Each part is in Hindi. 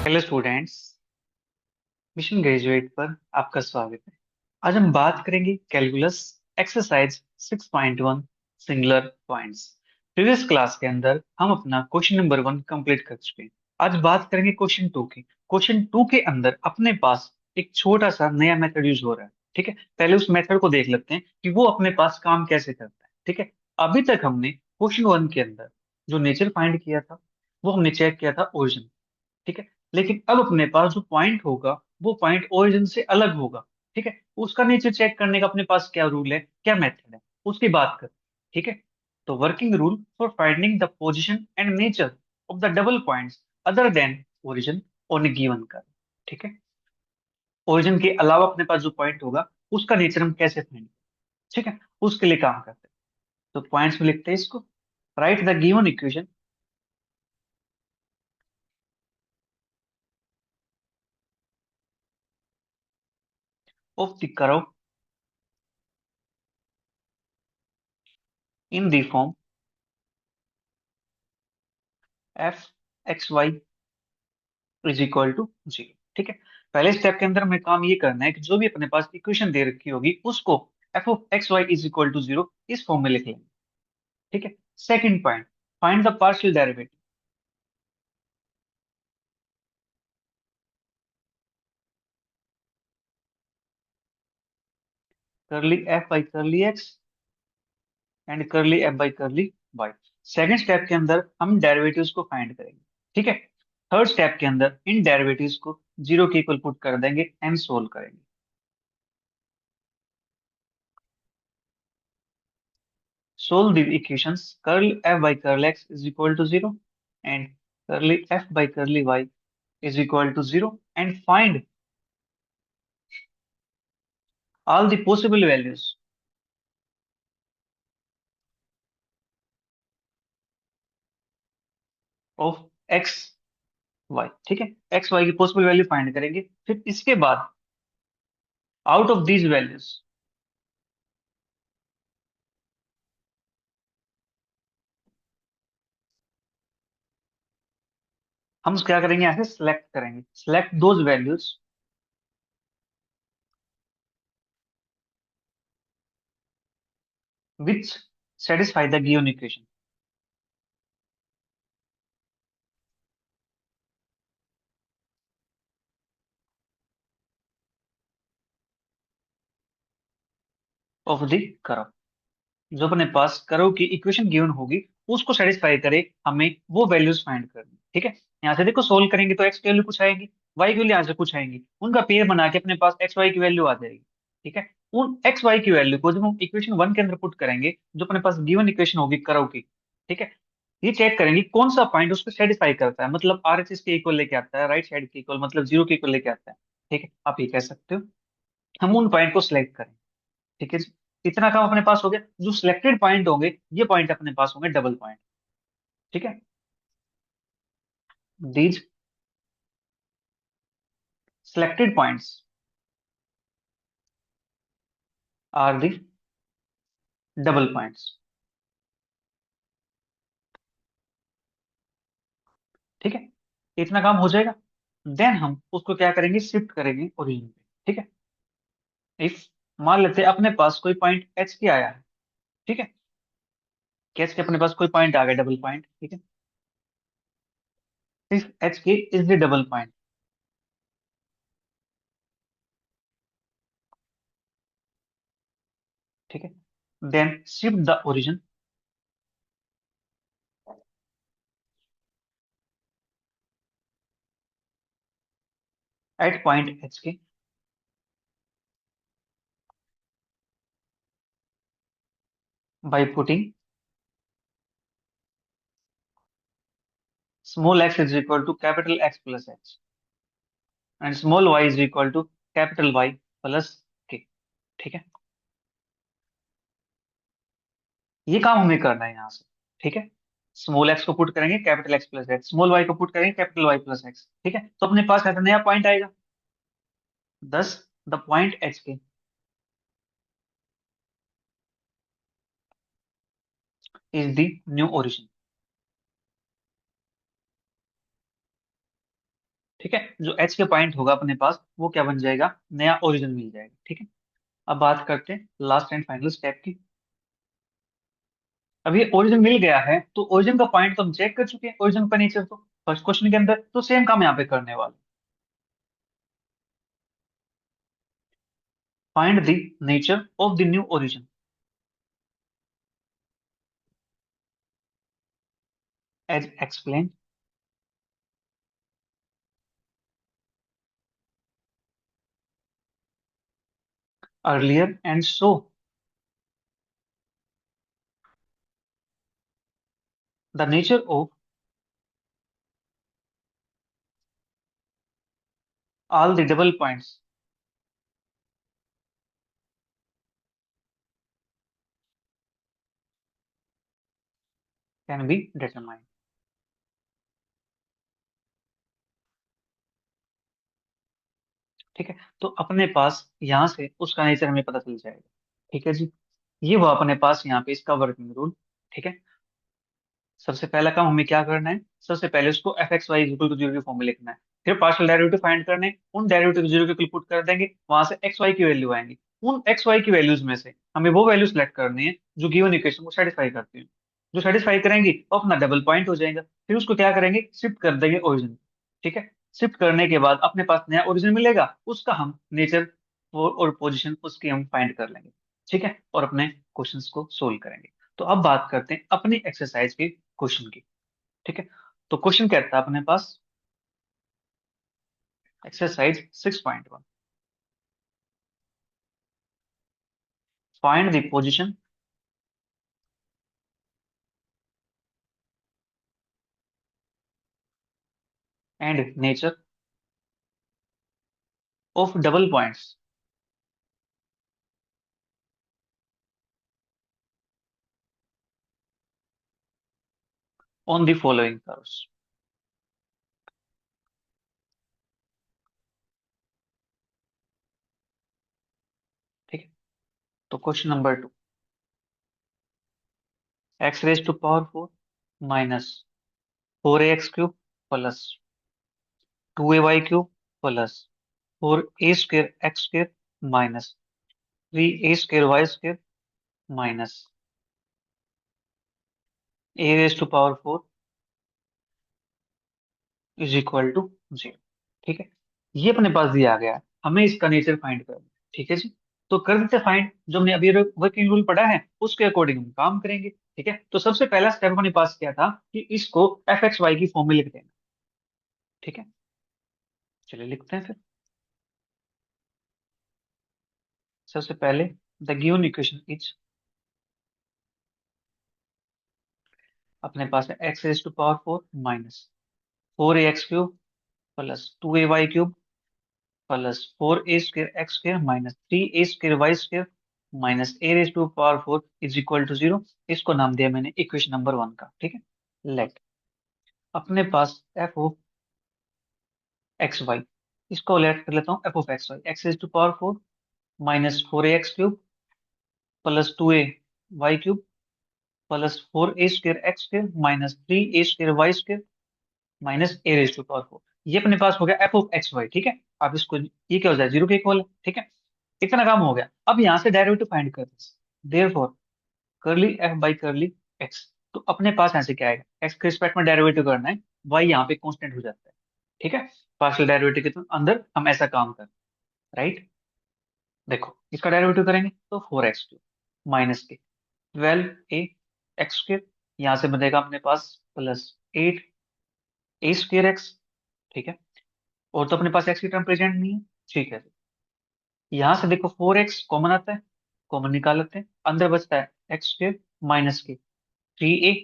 Hello students. मिशन ग्रेजुएट पर आपका स्वागत है। आज हम बात करेंगे calculus exercise 6.1 singular points. Previous class के अंदर हम अपना क्वेश्चन नंबर 1 कंप्लीट कर चुके हैं। आज बात करेंगे क्वेश्चन 2 की। क्वेश्चन 2 के अंदर अपने पास एक छोटा सा नया मेथड यूज हो रहा है। ठीक है, पहले उस मेथड को देख लेते हैं कि वो अपने पास काम कैसे करता है। ठीक है, अभी तक हमने क्वेश्चन 1 के अंदर जो नेचर फाइंड किया था वो हमने चेक किया था ओरिजिन। ठीक है, लेकिन अब अपने पास जो पॉइंट होगा वो पॉइंट ओरिजिन से अलग होगा। ठीक है, उसका नेचर चेक करने का अपने पास क्या रूल है, क्या मेथड है, उसकी बात कर। ठीक है, तो working rule for finding the position and nature of the double points other than origin on A given कर। ठीक है, ओरिजिन के अलावा अपने पास जो पॉइंट होगा उसका नेचर हम कैसे फाइंड। ठीक है, उसके लिए काम करते हैं। तो पॉइंट्स में लिखते हैं इसको। Write the given equation of the curve in the form f x Y is equal to zero. ठीक है, पहले स्टेप के अंदर हमें काम ये करना है कि जो भी अपने पास इक्वेशन दे रखी होगी उसको F of x Y is equal to zero इस फॉर्म में लिख लेंगे। ठीक है, second point, find the partial derivative curly F by curly X and curly F by curly Y. Second step के अंदर हम डेरिवेटिव्स को फाइंड करेंगे। ठीक है, थर्ड स्टेप के अंदर इन डेरिवेटिव्स को जीरो के इक्वल पुट कर देंगे एंड सोल्व करेंगे। Solve the equations curl f by curl x is equal to 0 and curly f by curly y is equal to 0 and find all the possible values of x y। ठीक है, x y की पॉसिबल वैल्यू फाइंड करेंगे। फिर इसके बाद आउट ऑफ दीज वैल्यूज हम क्या करेंगे, ऐसे सिलेक्ट करेंगे, select those values which satisfy the given equation। Of the curve, जो अपने पास कर्व की इक्वेशन गिवन होगी उसको सेटिस्फाई करे, हमें वो वैल्यूज फाइंड करनी। ठीक है, यहाँ से देखो सोल्व करेंगे तो एक्स की वैल्यू कुछ आएगी, वाई की वैल्यू यहाँ से कुछ आएंगी, उनका पेयर बना के अपने पास एक्स वाई की वैल्यू आ जाएगी। ठीक है, उन एक्स वाई की वैल्यू को जब हम इक्वेशन 1 के अंदर पुट करेंगे, जो अपने पास गिवन इक्वेशन होगी कर्व की। ठीक है, ये चेक करेंगे कौन सा पॉइंट उसको सेटिस्फाई करता है, मतलब आर एच एस के इक्वल लेके आता है, राइट साइड के इक्वल मतलब जीरो के इक्वल लेके आता है। ठीक है, आप ये कह सकते हो। हम उन पॉइंट को सिलेक्ट करें। ठीक है, इतना काम अपने पास हो गया। जो सिलेक्टेड पॉइंट होंगे ये पॉइंट अपने पास होंगे डबल पॉइंट। ठीक है, these selected points are the double points. ठीक है, इतना काम हो जाएगा। देन हम उसको क्या करेंगे, शिफ्ट करेंगे ओरिजिन पे। ठीक है, इफ मान लेते हैं अपने पास कोई पॉइंट एच के आया है। ठीक है, एच के अपने पास कोई पॉइंट आ गया डबल पॉइंट। ठीक है, if H K is the double point. ठीक है, then shift the origin at point H K by putting small X is equal to capital x plus H and small y is equal to capital Y plus K. ठीक है, ये काम हमें करना है यहाँ से। ठीक है, स्मॉल एक्स को पुट करेंगे capital x plus x, small y को पुट करेंगे कैपिटल वाई प्लस एक्स। ठीक है, तो अपने पास ऐसा नया पॉइंट आएगा। दस the point H K is the new origin. ठीक है, जो एच के पॉइंट होगा अपने पास वो क्या बन जाएगा, नया ओरिजिन मिल जाएगा। ठीक है। अब बात करते हैं लास्ट एंड फाइनल स्टेप की। अब ये ओरिजिन मिल गया है तो ओरिजिन का पॉइंट तो हम चेक कर चुके हैं, ओरिजिन का नेचर तो फर्स्ट क्वेश्चन के अंदर, तो सेम काम यहाँ पे करने वाले। Find the nature of the new origin as explain earlier and show the nature of all the double points can be determined. ठीक है। तो अपने पास यहाँ से उसका नेचर हमें पता चल जाएगा। ठीक है जी। ये वो अपने पास यहाँ पे इसका वर्किंग रूल। ठीक है। सबसे पहला काम हमें क्या करना है, सबसे पहले उसको f x y equal to zero की फॉर्म में लिखना है। फिर पार्शियल डेरिवेटिव फाइंड करने हैं, उन डेरिवेटिव को जीरो के इक्वल पुट कर देंगे, वहां से एक्स वाई की वैल्यू आएंगी। उन एक्स वाई की वैल्यूज में से हमें वो वैल्यू सेलेक्ट करनी है जो गिवन इक्वेशन को सेटिस्फाई करती है। जो सेटिस्फाई करेंगी वो अपना डबल पॉइंट हो जाएगा। फिर उसको क्या करेंगे, शिफ्ट कर देंगे ओरिजिन। ठीक है। शिफ्ट करने के बाद अपने पास नया ओरिजिन मिलेगा, उसका हम नेचर और पोजिशन उसकी हम फाइंड कर लेंगे। ठीक है। और अपने क्वेश्चंस को सोल्व करेंगे। तो अब बात करते हैं अपनी एक्सरसाइज के क्वेश्चन की। ठीक है। तो क्वेश्चन कहता है अपने पास exercise 6.1, find the position and nature of double points on the following curves. ठीक है। तो question number 2, X raise to power 4 minus 4ax³ plus 2ay³ plus 4a² x² minus 3a² y² minus a raise to power 4 is equal to 0। ठीक है। ये अपने पास दिया गया है, हमें इसका नेचर फाइंड करना है। ठीक है जी। तो कर देते फाइंड, जो हमने अभी वर्किंग रूल पढ़ा है उसके अकॉर्डिंग हम काम करेंगे। ठीक है। तो सबसे पहला स्टेप अपने पास क्या था कि इसको एफ एक्स वाई की फॉर्म में लिख देना। ठीक है। चलिए लिखते हैं फिर। सबसे पहले द गिवन इक्वेशन इज, अपने पास है x raise to power 4 minus 4ax³ plus 2ay³ plus 4a² x² minus 3a² y² minus a raise to power 4 is equal to 0। इसको नाम दिया मैंने इक्वेशन नंबर 1 का। ठीक है। लेट अपने पास एफ ऑफ एक्स वाई, इसको लेट कर लेता हूँ f of x y, x raise to power 4 minus 4ax³ plus 2ay³ plus 4a² x² minus 3a² minus A raise to power 4। ये अपने पास हो गया एफ ऑफ एक्स वाई। ठीक है। अब इसको, ये क्या हो जाए, जीरो के इक्वल है। ठीक है। इतना काम हो गया। अब यहाँ से डेरिवेटिव फाइंड करते हैं। देयरफॉर करली एफ बाई करली एक्स। तो अपने पास यहाँ से क्या आएगा, एक्स के रिस्पेक्ट में डेरिवेटिव करना है, वाई यहाँ पे कांस्टेंट हो जाता है। ठीक है। पार्शियल डेरिवेटिव के तो अंदर हम ऐसा काम कर, राइट। देखो इसका डेरिवेटिव करेंगे तो 4x³ माइनस के 12a x², यहाँ से बनेगा अपने पास प्लस 8a² x। ठीक है। और तो अपने पास एक्स की टर्म प्रेजेंट नहीं है। ठीक है। यहाँ से देखो 4x कॉमन आता है, कॉमन निकाल लेते हैं, अंदर बचता है x² माइनस के 3a,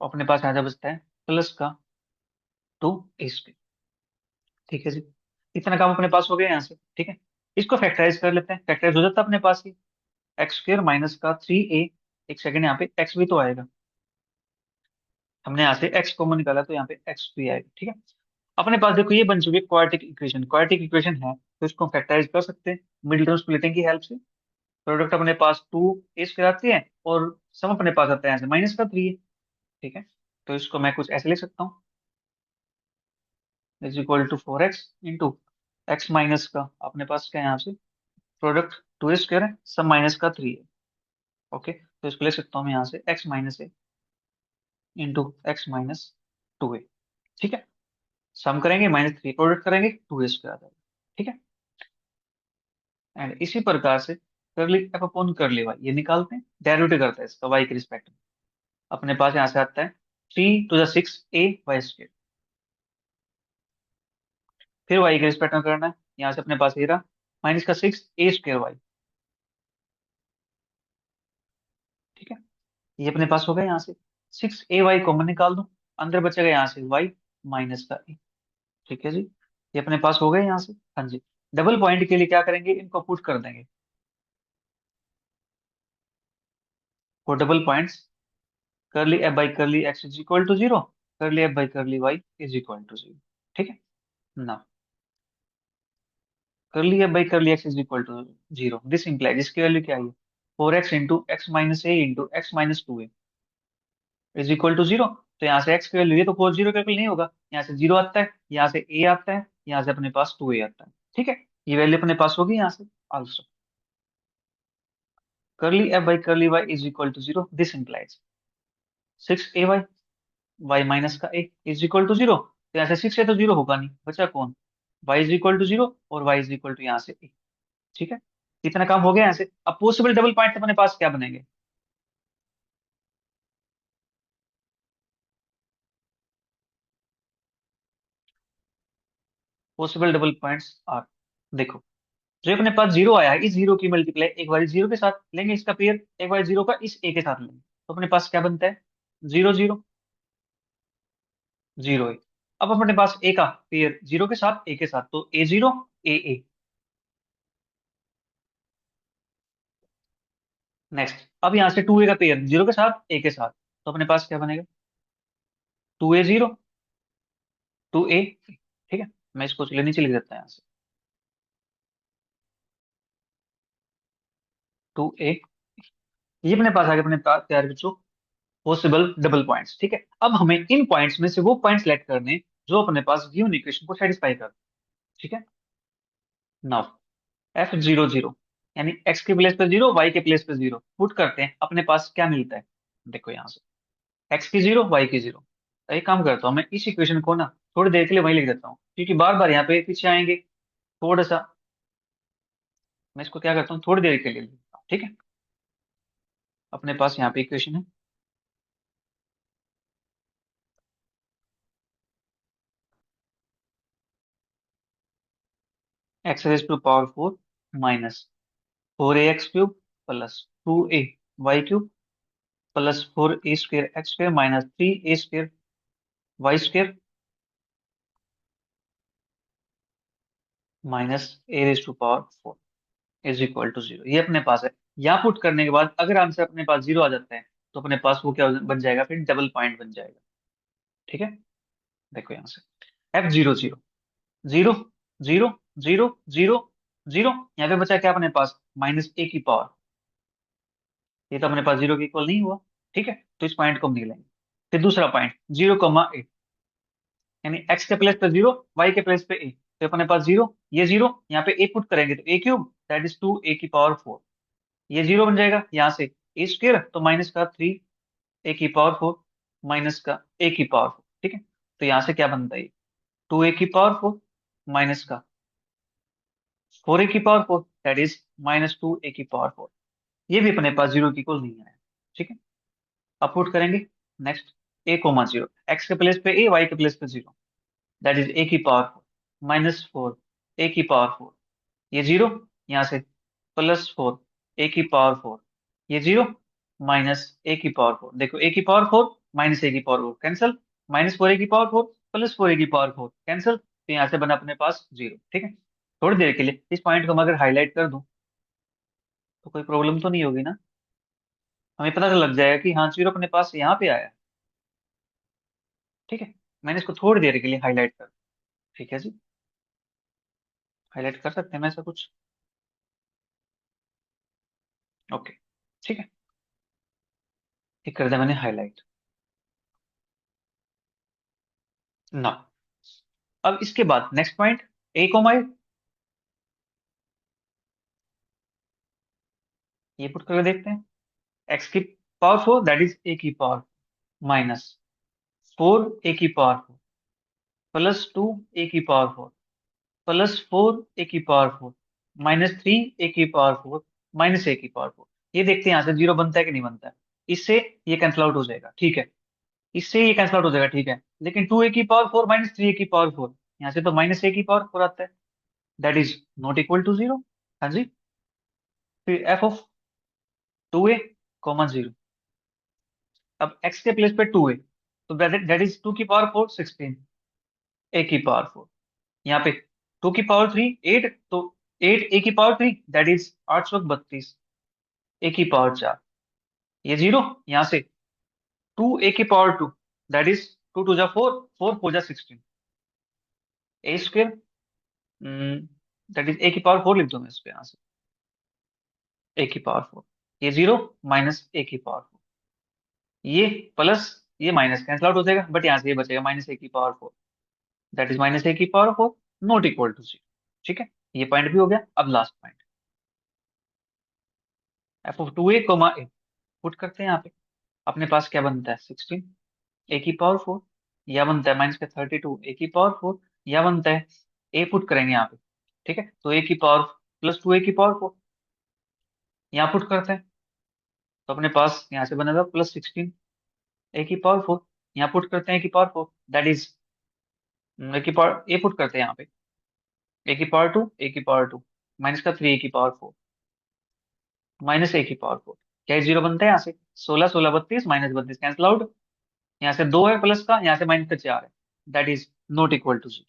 अपने पास यहाँ बचता है प्लस का 2a²। ठीक है जी। इतना काम अपने पास हो गया यहाँ से। ठीक है। इसको फैक्टराइज कर लेते हैं, फैक्टराइज हो जाता है अपने पास ही, x² माइनस का 3a, एक सेकंड यहाँ पे x भी तो आएगा, हमने यहाँ से x कॉमन निकाला तो यहाँ पे x भी आएगा। ठीक है। अपने पास देखो ये बन चुकी है क्वाड्रेटिक इक्वेशन, क्वाड्रेटिक इक्वेशन है तो इसको फैक्टराइज कर सकते हैं मिडिल टर्म स्प्लिटिंग की हेल्प से। प्रोडक्ट अपने पास 2a² आती है और सम अपने पास आता है यहाँ से माइनस का 3 है। ठीक है। तो इसको मैं कुछ ऐसे लिख सकता हूँ, is equal to 4x into x minus का अपने पास क्या है यहाँ से प्रोडक्ट 2a² है, सब माइनस का 3 है। ओके, तो इसको ले सकता हूँ मैं यहाँ से x minus a into x minus 2a। ठीक है, सम करेंगे -3 प्रोडक्ट करेंगे 2a² आ जाएगा। ठीक है, एंड इसी प्रकार से करली एफ अपॉन करली वाई ये निकालते हैं, डेरिवेटिव करते हैं इसका y के रिस्पेक्ट में। अपने पास यहाँ से आता है 3 to the 6 a y²। फिर y के रिस्पेक्ट में करना है, यहाँ से अपने पास ये रहा -6 a² y। ठीक है, ये अपने पास हो गया। यहाँ से 6 a y कॉमन निकाल दो, अंदर बचेगा यहाँ से y माइनस का a। ठीक है जी, ये अपने पास हो गए यहाँ से। हाँ जी, डबल पॉइंट के लिए क्या करेंगे, इनको पुट कर देंगे for double points. Curly F by curly x is equal to 0, curly F by curly y is equal to 0। ठीक है ना, curly F by curly x is equal to 0, this implies इसकी वैल्यू क्या है 4x into x minus a into x minus 2a is equal to 0। तो यहाँ से x की वैल्यू, ये तो 4 0 कैलकुलेट नहीं होगा, यहाँ से 0 आता है, यहाँ से a आता है, यहाँ से अपने पास 2a आता है। ठीक है, ये वैल्यू अपने पास होगी यहाँ से also. Curly F by curly y is equal to 0, this implies 6 a y y minus का a इज इक्वल टू 0। तो यहाँ से 6 है तो 0 होगा नहीं, बचा कौन y इज इक्वल टू 0 और y इज इक्वल टू यहाँ से a। ठीक है, इतना काम हो गया यहाँ से। अब पॉसिबल डबल पॉइंट अपने पास क्या बनेंगे, पॉसिबल डबल पॉइंट्स आर, देखो जो अपने पास 0 आया है, इस 0 की मल्टीप्लाई एक बार 0 के साथ लेंगे, इसका पेयर एक बार 0 का इस a के साथ लेंगे, तो अपने पास क्या बनता है 0 0 0 a। अब अपने पास a का पेयर 0 के साथ a के साथ, तो a0 a। नेक्स्ट, अब यहाँ से 2a का पेयर 0 के साथ a के साथ, तो अपने पास क्या बनेगा 2a0 2a। ठीक है, मैं इसको चलिए नीचे लिख देता हूँ यहाँ से 2a। ये अपने पास आ गए अपने पास तैयार बच्चों पॉसिबल डबल पॉइंट्स। ठीक है, अब हमें इन पॉइंट्स में से वो पॉइंट सेलेक्ट करने जो अपने पास गिवन इक्वेशन को सेटिस्फाई कर। ठीक है, नाउ f00 यानी x के प्लेस पे 0 y के प्लेस पे 0 पुट करते हैं, अपने पास क्या मिलता है देखो यहाँ से x की 0 y की 0। एक काम करता हूँ मैं इस इक्वेशन को ना थोड़ी देर के लिए वहीं लिख देता हूँ, क्योंकि बार बार यहाँ पे पीछे आएंगे थोड़ा सा। मैं इसको क्या करता हूँ थोड़ी देर के लिए लिख देता हूँ। ठीक है, अपने पास यहाँ पे इक्वेशन है x raise to power 4 minus 4ax³ plus 2a y³ plus 4a² x² minus 3a² y² minus a raise to power 4 is equal to 0। ये अपने पास है। यहाँ पुट करने के बाद अगर आंसर अपने पास 0 आ जाता है, तो अपने पास वो क्या बन जाएगा फिर डबल पॉइंट बन जाएगा। ठीक है, देखो यहाँ से f00 0 0 0 0 0, यहाँ पे बचा क्या अपने पास -a की पावर। ये तो अपने पास 0 के इक्वल नहीं हुआ। ठीक है, तो इस पॉइंट को हम नहीं लेंगे। फिर दूसरा पॉइंट 0,8 यानी x के प्लेस पे 0 y के प्लेस पे a, तो अपने पास 0 ये 0 यहाँ पे a पुट करेंगे तो a³ दैट इज 2a की पावर 4, ये 0 बन जाएगा। यहाँ से a² तो माइनस का 3a की पावर 4 माइनस का a की पावर 4। ठीक है, तो यहाँ से क्या बनता है 2a की पावर 4 माइनस का 4a की पावर 4 दैट इज -2a की पावर 4। ये भी अपने पास 0 की इक्वल नहीं आया। ठीक है, अब पुट करेंगे नेक्स्ट a,0 x के प्लेस पे a y के प्लेस पे 0 दैट इज a की पावर 4 -4 a की पावर 4, ये 0 यहाँ से +4 a की पावर 4, ये 0 -a की पावर 4। देखो a की पावर 4 -a की पावर 4 कैंसिल, -4a की पावर 4 +4a की पावर 4 कैंसिल, तो यहाँ से बना अपने पास 0। ठीक है, थोड़ी देर के लिए इस पॉइंट को मैं अगर हाईलाइट कर दूं तो कोई प्रॉब्लम तो नहीं होगी ना, हमें पता तो लग जाएगा कि हाँ 0 अपने पास यहाँ पे आया। ठीक है, मैंने इसको थोड़ी देर के लिए हाईलाइट कर। ठीक है जी, हाईलाइट कर सकते हैं मैं ऐसा कुछ। ओके, ठीक है, ठीक कर दिया मैंने हाईलाइट ना। अब इसके बाद नेक्स्ट पॉइंट, ए कोमा ए, ये पुट करके देखते हैं। एक्स की पावर 4 दैट इज ए की पावर माइनस 4 ए की पावर 4 प्लस 2 ए की पावर 4 प्लस 4 ए की पावर 4 माइनस 3 ए की पावर 4 माइनस ए की पावर 4। ये देखते हैं यहाँ से जीरो बनता है कि नहीं बनता है। इससे ये कैंसिल आउट हो जाएगा, ठीक है। इससे ये कैंसिल आउट हो जाएगा, ठीक है। लेकिन 2 ए की पावर 4 माइनस 3 ए की पावर 4, यहाँ से तो माइनस ए की पावर 4 आता है, that is not equal to zero. हाँ जी। फिर एफ ऑफ 2a, 0। अब x के प्लेस पे 2a, तो दैट इज 2 की पावर 4 16, a की पावर 4। यहाँ पे 2 की पावर 3 8, तो 8 a की पावर 3 दैट इज 832, a की पावर 4। ये जीरो, यहाँ से 2 a की पावर 2 दैट इज 2 टू जा 4, 4 4 जा 16, a square, that is a की पावर 4 लिख दो मैं इस पे यहाँ से, a की पावर 4। ये जीरो माइनस a की पावर 4, ये प्लस ये माइनस कैंसिल आउट हो जाएगा, बट यहाँ से ये बचेगा माइनस a की power 4, that is minus a की power 4 not equal to zero. ठीक है, ये पॉइंट भी हो गया। अब last point, f of 2a, a put करते हैं यहाँ पे। अपने पास क्या बनता है 16 ए की पावर 4, या बनता है माइनस का 32 ए की पावर 4, या बनता है ए पुट करेंगे यहाँ पे। ठीक है, तो ए की पावर प्लस 2 ए की पावर 4 यहाँ पुट करते हैं, तो अपने पास यहाँ से बनेगा प्लस 16 ए की पावर 4, यहाँ पुट करते हैं ए की पावर 4 दैट इज ए की पावर, ए पुट करते हैं यहाँ पे, ए की पावर 2 ए की पावर 2 माइनस का 3 ए की पावर 4 माइनस ए की पावर 4। क्या जीरो बनता है यहाँ से, 16 16 32 माइनस 32 कैंसिल आउट, यहाँ से दो है प्लस का, यहाँ से माइनस का 4 है, that is not equal to zero.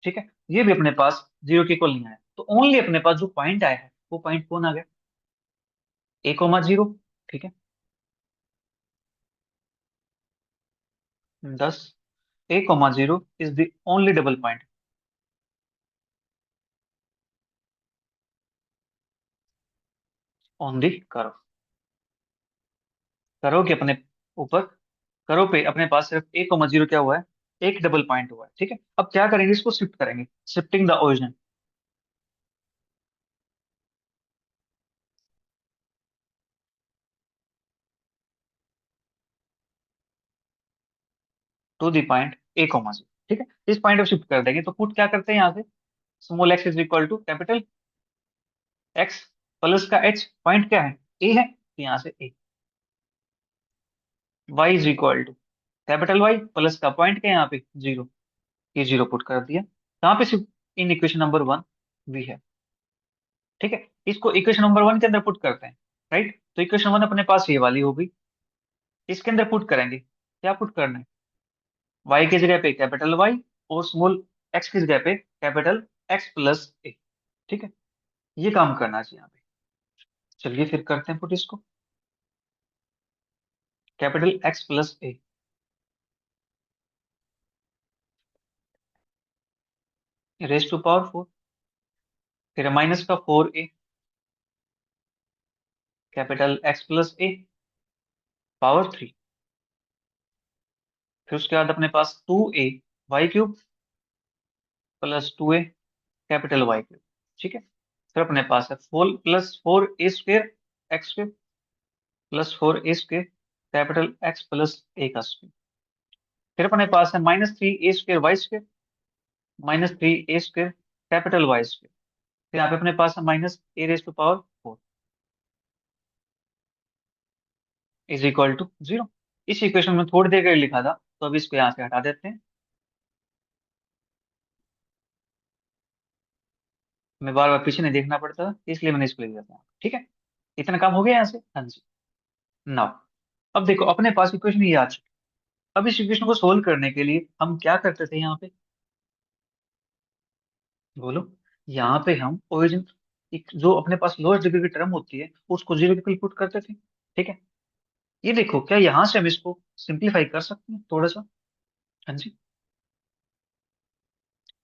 ठीक है, ये भी अपने पास जीरो के इक्वल नहीं आया, तो ओनली अपने पास जो पॉइंट आया है वो पॉइंट कौन आ गया, ए कोमा जीरो। ठीक है, 10, A comma zero is the only double point on the curve. Curve के अपने ऊपर, कर्व पे अपने पास सिर्फ ए कोमा जीरो क्या हुआ है, एक डबल पॉइंट हुआ है। ठीक है, अब क्या करेंगे, इसको शिफ्ट करेंगे, shifting the origin to the point A comma zero. ठीक है, इस पॉइंट पे शिफ्ट कर देंगे, तो पुट क्या करते हैं यहाँ से, small X is equal to capital x plus का एच, पॉइंट क्या है ए है, तो यहाँ से A, Y is equal to capital Y plus का पॉइंट क्या है यहाँ पे जीरो, ये जीरो पुट कर दिया। कहाँ पे सिर्फ इन इक्वेशन नंबर वन भी है। ठीक है, इसको इक्वेशन नंबर वन के अंदर पुट करते हैं, राइट। तो इक्वेशन वन अपने पास ये वाली होगी, इसके अंदर पुट करेंगे, क्या पुट करना है, वाई की जगह पे कैपिटल वाई और स्मॉल एक्स की जगह पे कैपिटल एक्स प्लस ए। ठीक है, ये काम करना चाहिए यहाँ पे। चलिए फिर करते हैं पुट इसको, capital x plus A raise to power 4, फिर माइनस का 4a capital x plus A power 3, फिर उसके बाद अपने पास 2a Y cube plus 2a capital Y cube. ठीक है, फिर अपने पास है 4 plus 4a square X cube plus 4a square capital x plus A का स्क्वेयर। फिर अपने पास है minus 3a square Y square minus 3a square capital Y square. फिर यहाँ पे अपने पास है minus a raise to power 4 is equal to zero. इस इक्वेशन में थोड़ी देर के लिए लिखा था, तो अब इसको यहाँ से हटा देते हैं, मैं बार बार पीछे नहीं देखना पड़ता था, इसलिए मैंने इसको लिख दिया था। ठीक है, इतना काम हो गया यहाँ से। हाँ जी, नाउ अब देखो अपने पास इक्वेशन ये आ चुकी। अब इस इक्वेशन को सोल्व करने के लिए हम क्या करते थे यहाँ पे, बोलो। यहाँ पे हम ओरिजिन, जो अपने पास लोएस्ट डिग्री की टर्म होती है उसको जीरो के पुट करते थे। ठीक है, ये देखो क्या यहाँ से हम इसको सिंप्लीफाई कर सकते हैं थोड़ा सा। हाँ जी,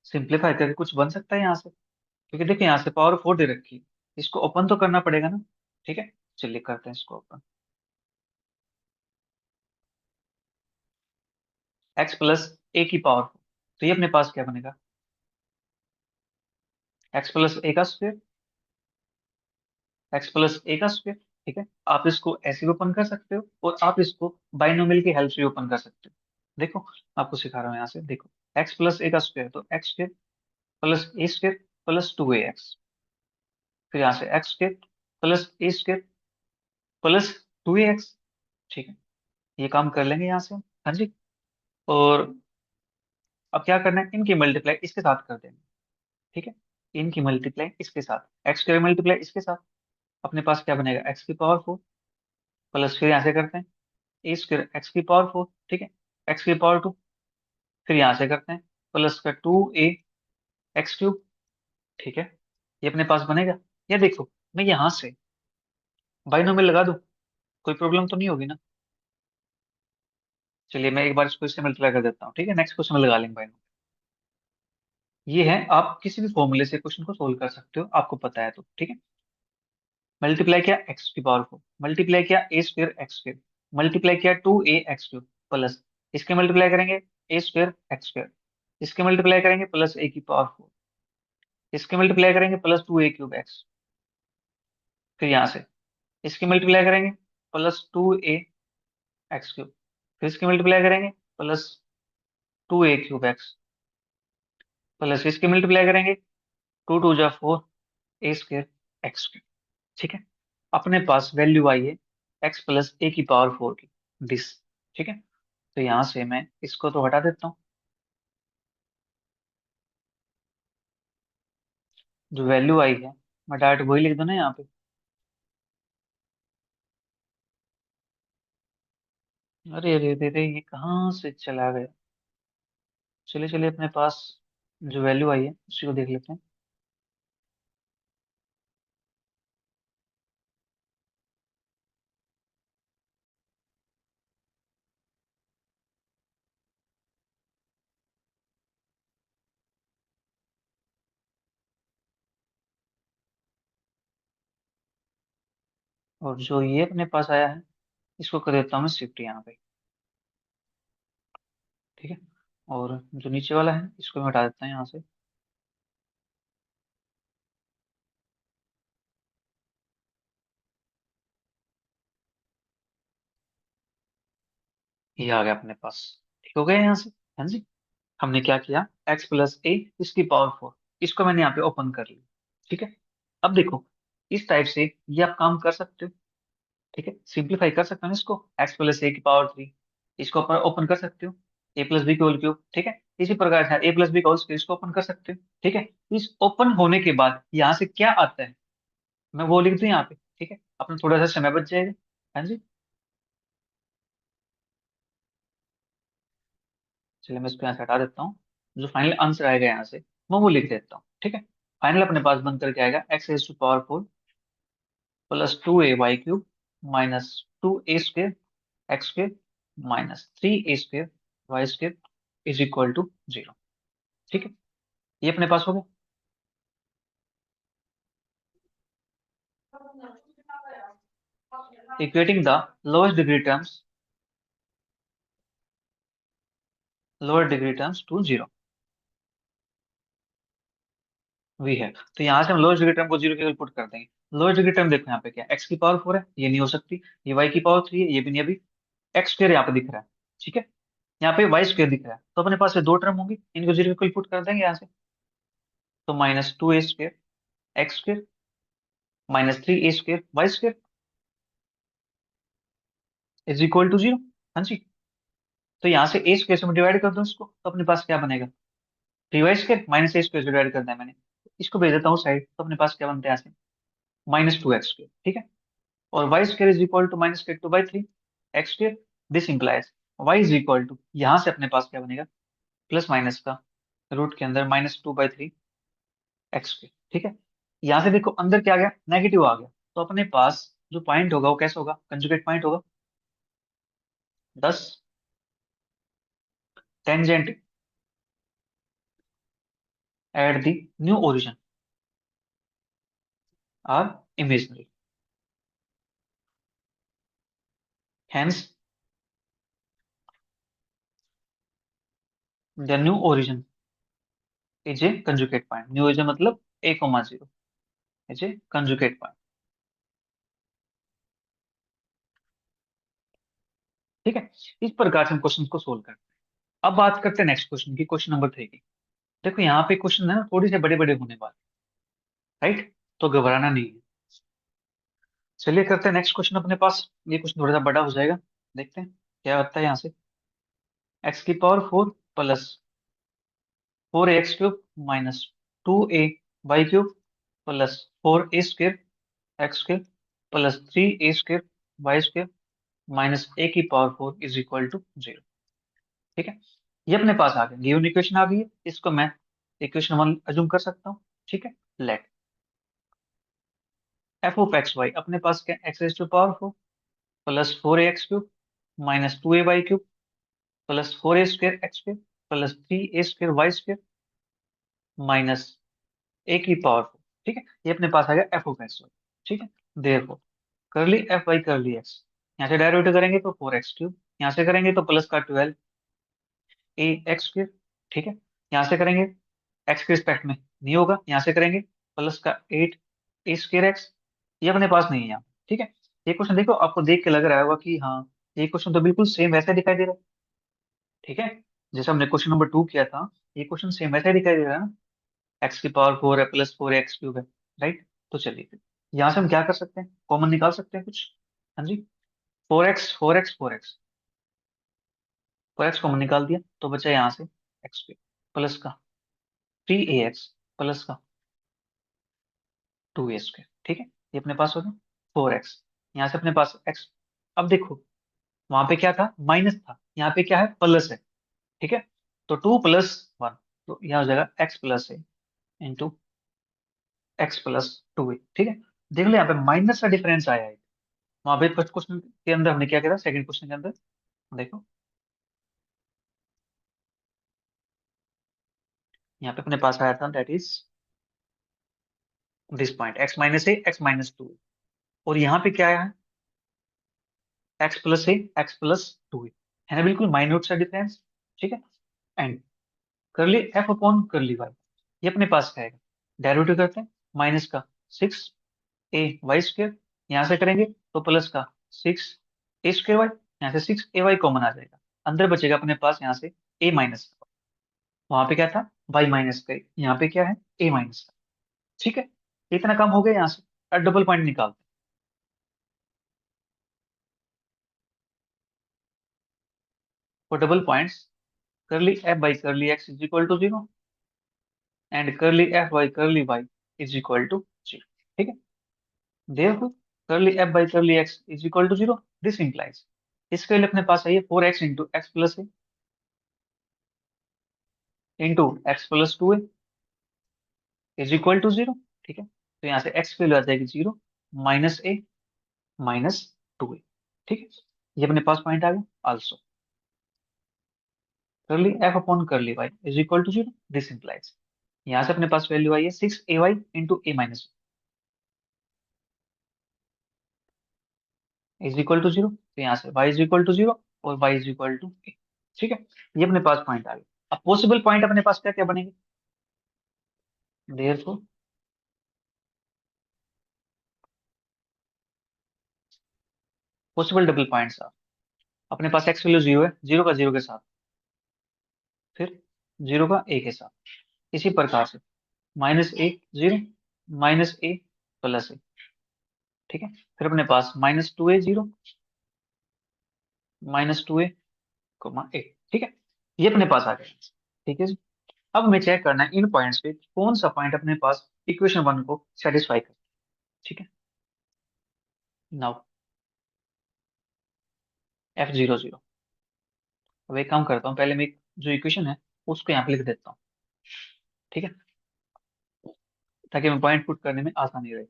सिंप्लीफाई करके कुछ बन सकता है यहाँ से, क्योंकि देखो यहाँ से पावर 4 दे रखी है, इसको ओपन तो करना पड़ेगा ना। ठीक है, चलिए करते हैं इसको ओपन, एक्स प्लस ए की पावर 4, तो ये अपने पास क्या बनेगा, एक्स प्लस ए का स्क्वायर, एक्स प्लस ए का स्क्वायर। ठीक है, आप इसको ऐसे भी ओपन कर सकते हो और आप इसको बाइनोमियल की हेल्प से ओपन कर सकते हो। देखो, आपको सिखा रहा हूँ यहाँ से, देखो, एक्स प्लस ए का स्क्वायर, तो एक्स स्क्वायर प्लस ए स्क्वायर प्लस 2ax। फिर यहाँ से एक्स स्क्वायर प्लस ए स्क्वायर प्लस 2ax। ठीक है, ये काम कर लेंगे यहाँ से। हाँ जी। और अब क्या करना है, इनकी मल्टीप्लाई इसके साथ कर देंगे। ठीक है, इनकी मल्टीप्लाई इसके साथ, एक्स स्क्वायर मल्टीप्लाई इसके साथ, अपने पास क्या बनेगा, एक्स की पावर 4 प्लस, फिर यहाँ से करते हैं ए स्क्वायर एक्स की पावर 4। ठीक है, एक्स की पावर 2, फिर यहाँ से करते हैं प्लस का 2a x³ ठीक है, ये अपने पास बनेगा। या देखो, मैं यहाँ से बाइनोमियल लगा दूं, कोई प्रॉब्लम तो नहीं होगी ना। चलिए मैं एक बार इसको इससे मल्टीप्लाई कर देता हूँ। ठीक है, नेक्स्ट क्वेश्चन में लगा लेंगे बाइनोमियल। ये है, आप किसी भी फॉर्मूले से क्वेश्चन को सोल्व कर सकते हो, आपको पता है तो। ठीक है, मल्टीप्लाई किया एक्स की पावर 4, मल्टीप्लाई किया ए स्क्वायर एक्स स्क्वायर, मल्टीप्लाई किया 2a x³ प्लस, इसके मल्टीप्लाई करेंगे ए स्क्वायर एक्स स्क्वायर, इसके मल्टीप्लाई करेंगे प्लस ए की पावर 4, इसके मल्टीप्लाई करेंगे प्लस 2a³ x, फिर यहाँ से इसके मल्टीप्लाई करेंगे प्लस 2a x³ फिर इसके मल्टीप्लाई करेंगे प्लस 2a³ x प्लस इसके मल्टीप्लाई करेंगे 2 2 जा 4 ए स्क्वायर एक्स स्क्वायर। ठीक है, अपने पास वैल्यू आई है एक्स प्लस ए की पावर 4 की, दिस। ठीक है, तो यहाँ से मैं इसको तो हटा देता हूँ, जो वैल्यू आई है मैं डायरेक्ट वही लिख दूँ ना यहाँ पे। अरे अरे अरे अरे, ये कहाँ से चला गया। चलिए चलिए, अपने पास जो वैल्यू आई है उसी को देख लेते हैं। और जो ये अपने पास आया है, इसको कर देता हूँ मैं शिफ्ट यहाँ पे। ठीक है, और जो नीचे वाला है इसको मैं हटा देता हूँ यहाँ से। ये आ गया अपने पास। ठीक हो गया यहाँ से। हाँ जी, हमने क्या किया, एक्स प्लस ए इसकी पावर 4, इसको मैंने यहाँ पे ओपन कर लिया। ठीक है, अब देखो, इस टाइप से ये आप काम कर सकते हो। ठीक है, सिंप्लीफाई कर सकते हो ना इसको, एक्स प्लस ए की पावर 3, इसको अपन ओपन कर सकते हो, ए प्लस बी का होल क्यूब। ठीक है, इसी प्रकार से ए प्लस बी का होल स्क्वायर, इसको ओपन कर सकते हो। ठीक है, इस ओपन होने के बाद यहाँ से क्या आता है, मैं वो लिख दूं यहाँ पे। ठीक है, अपना थोड़ा सा समय बच जाएगा। हाँ जी, चलिए मैं इसको यहाँ से हटा देता हूँ। जो फाइनल आंसर आएगा यहाँ से मैं वो लिख देता हूँ। ठीक है, फाइनल अपने पास बन करके आएगा x raise to power 4 plus 2a y³ minus 2a² x² minus 3a² y² is equal to 0। ठीक है, ये अपने पास हो गया। Equating the lowest degree terms, lower degree terms to 0 we है। तो यहाँ से हम लोएस्ट डिग्री टर्म को 0 के पुट कर देंगे। लोएस्ट डिग्री टर्म देखो यहाँ पे क्या, x की पावर 4 है, ये नहीं हो सकती। ये y की पावर 3 है, ये भी नहीं। अभी एक्स स्क्वायर यहाँ पे दिख रहा है। ठीक है, यहाँ पे वाई स्क्वायर दिख रहा है, तो अपने पास ये दो टर्म होंगी, इनको 0 इक्वल पुट कर देंगे यहाँ से। तो minus 2a² x² minus 3a² y² is equal to 0। हाँ जी, तो यहाँ से ए स्क्वायर से मैं डिवाइड कर दूं इसको, तो अपने पास क्या बनेगा, 3y² माइनस a² से डिवाइड करना है मैंने, इसको भेज देता हूँ साइड, तो अपने पास क्या बनता है यहाँ से, -2x²। ठीक है, और y² is equal to -2/3 x²। This implies y is equal to, यहाँ से अपने पास क्या बनेगा, प्लस माइनस का रूट के अंदर -2/3 x²। ठीक है, यहाँ से देखो अंदर क्या आ गया, नेगेटिव आ गया, तो अपने पास जो पॉइंट होगा वो कैसा होगा, कंजुगेट पॉइंट होगा। 10 tangent at the new origin are imaginary, hence the new origin is a conjugate point. New origin मतलब a,0 is a conjugate point. ठीक है, इस प्रकार से हम क्वेश्चन को सोल्व करते हैं। अब बात करते हैं नेक्स्ट क्वेश्चन की, क्वेश्चन नंबर 3 की। देखो यहाँ पे क्वेश्चन है ना, थोड़ी से बड़े बड़े होने वाले, राइट, तो घबराना नहीं है। चलिए करते हैं नेक्स्ट क्वेश्चन अपने पास। ये क्वेश्चन थोड़ा सा बड़ा हो जाएगा, देखते हैं क्या होता है यहाँ से। x⁴ plus 4ax³ minus 2ay³ plus 4a² x² plus 3a² y² minus a⁴ is equal to 0। ठीक है, ये अपने पास आ गया, गिवन इक्वेशन आ गई है, इसको मैं इक्वेशन 1 अज्यूम कर सकता हूँ। ठीक है, लेट f(x, y) अपने पास क्या, x⁴ plus 4ax³ minus 2ay³ plus 4a² x² plus 3a² y² minus a⁴। ठीक है, ये अपने पास आ गया f(x, y)। ठीक है, देयरफॉर करली एफ बाई करली एक्स, यहाँ से डेरिवेटिव करेंगे तो 4x³, यहाँ से करेंगे तो प्लस का 12a x²। ठीक है, यहाँ से करेंगे एक्स के रिस्पेक्ट में नहीं होगा, यहाँ से करेंगे प्लस का 8a²x। ये अपने पास नहीं है यहाँ। ठीक है, ये क्वेश्चन देखो, आपको देख के लग रहा होगा कि हाँ, ये क्वेश्चन तो बिल्कुल सेम वैसा दिखाई दे रहा है। ठीक है, जैसे हमने क्वेश्चन नंबर 2 किया था, ये क्वेश्चन सेम वैसा दिखाई दे रहा है ना, x⁴ है प्लस 4x³ है, राइट। तो चलिए फिर यहाँ से हम क्या कर सकते हैं, कॉमन निकाल सकते हैं कुछ। हाँ जी, 4x कॉमन निकाल दिया तो बचा यहाँ से x² प्लस का 3ax प्लस का 2a²। ठीक है, ये अपने पास हो गया 4x, यहाँ से अपने पास x। अब देखो, वहां पे क्या था, माइनस था, यहाँ पे क्या है, प्लस है। ठीक है, तो 2 + 1, तो यहाँ हो जाएगा x+a इंटू x+2a। ठीक है, देख लो यहाँ पे माइनस का डिफरेंस आया है। वहां पे फर्स्ट क्वेश्चन के अंदर हमने क्या किया था, सेकंड क्वेश्चन के अंदर देखो, यहाँ पे अपने पास आया था, that is this point x-a x-2, और यहाँ पे क्या आया है, x+a x+2 है ना, बिल्कुल माइन्यूट सा डिफरेंस। ठीक है, एंड करली एफ अपॉन करली वाई, ये अपने पास क्या आएगा, डेरिवेटिव करते हैं, माइनस का 6a y², यहाँ से करेंगे तो प्लस का 6a²y, यहाँ से 6ay कॉमन आ जाएगा, अंदर बचेगा अपने पास यहाँ से a माइनस, वहां पे क्या था, y-, यहाँ पे क्या है, a-। ठीक है, इतना काम हो गया यहाँ से। अब डबल पॉइंट निकालते हैं, for double points curly F by curly x is equal to 0 and curly F by curly y is equal to 0। ठीक है, therefore curly f by curly x is equal to 0। This implies, इसके लिए अपने पास है 4x into x plus a into x plus 2a is equal to 0। ठीक है, तो यहाँ से x की वैल्यू आ जाएगी 0 माइनस a माइनस 2a। ठीक है, ये अपने पास पॉइंट आ गया। Also curly f upon curly y is equal to 0। This implies, यहाँ से अपने पास वैल्यू आई है 6ay into a minus is equal to 0, तो यहाँ से y इज इक्वल टू 0 और y is equal to a। ठीक है, ये अपने पास पॉइंट आ गया। अब पॉसिबल पॉइंट अपने पास क्या क्या बनेंगे, therefore possible double points are, अपने पास एक्स वैल्यू 0 है, 0 का 0 के साथ, फिर 0 का a के साथ, इसी प्रकार से -a 0 -a प्लस a। ठीक है, फिर अपने पास -2a 0 -2a a। ठीक है, ये अपने पास आ गया। ठीक है जी, अब हमें चेक करना है इन पॉइंट्स पे कौन सा पॉइंट अपने पास इक्वेशन 1 को सेटिस्फाई करे। ठीक है, नाउ f(0, 0)। अब एक काम करता हूँ, पहले मैं जो इक्वेशन है उसको यहाँ पे लिख देता हूँ। ठीक है, ताकि मैं पॉइंट पुट करने में आसानी रहे।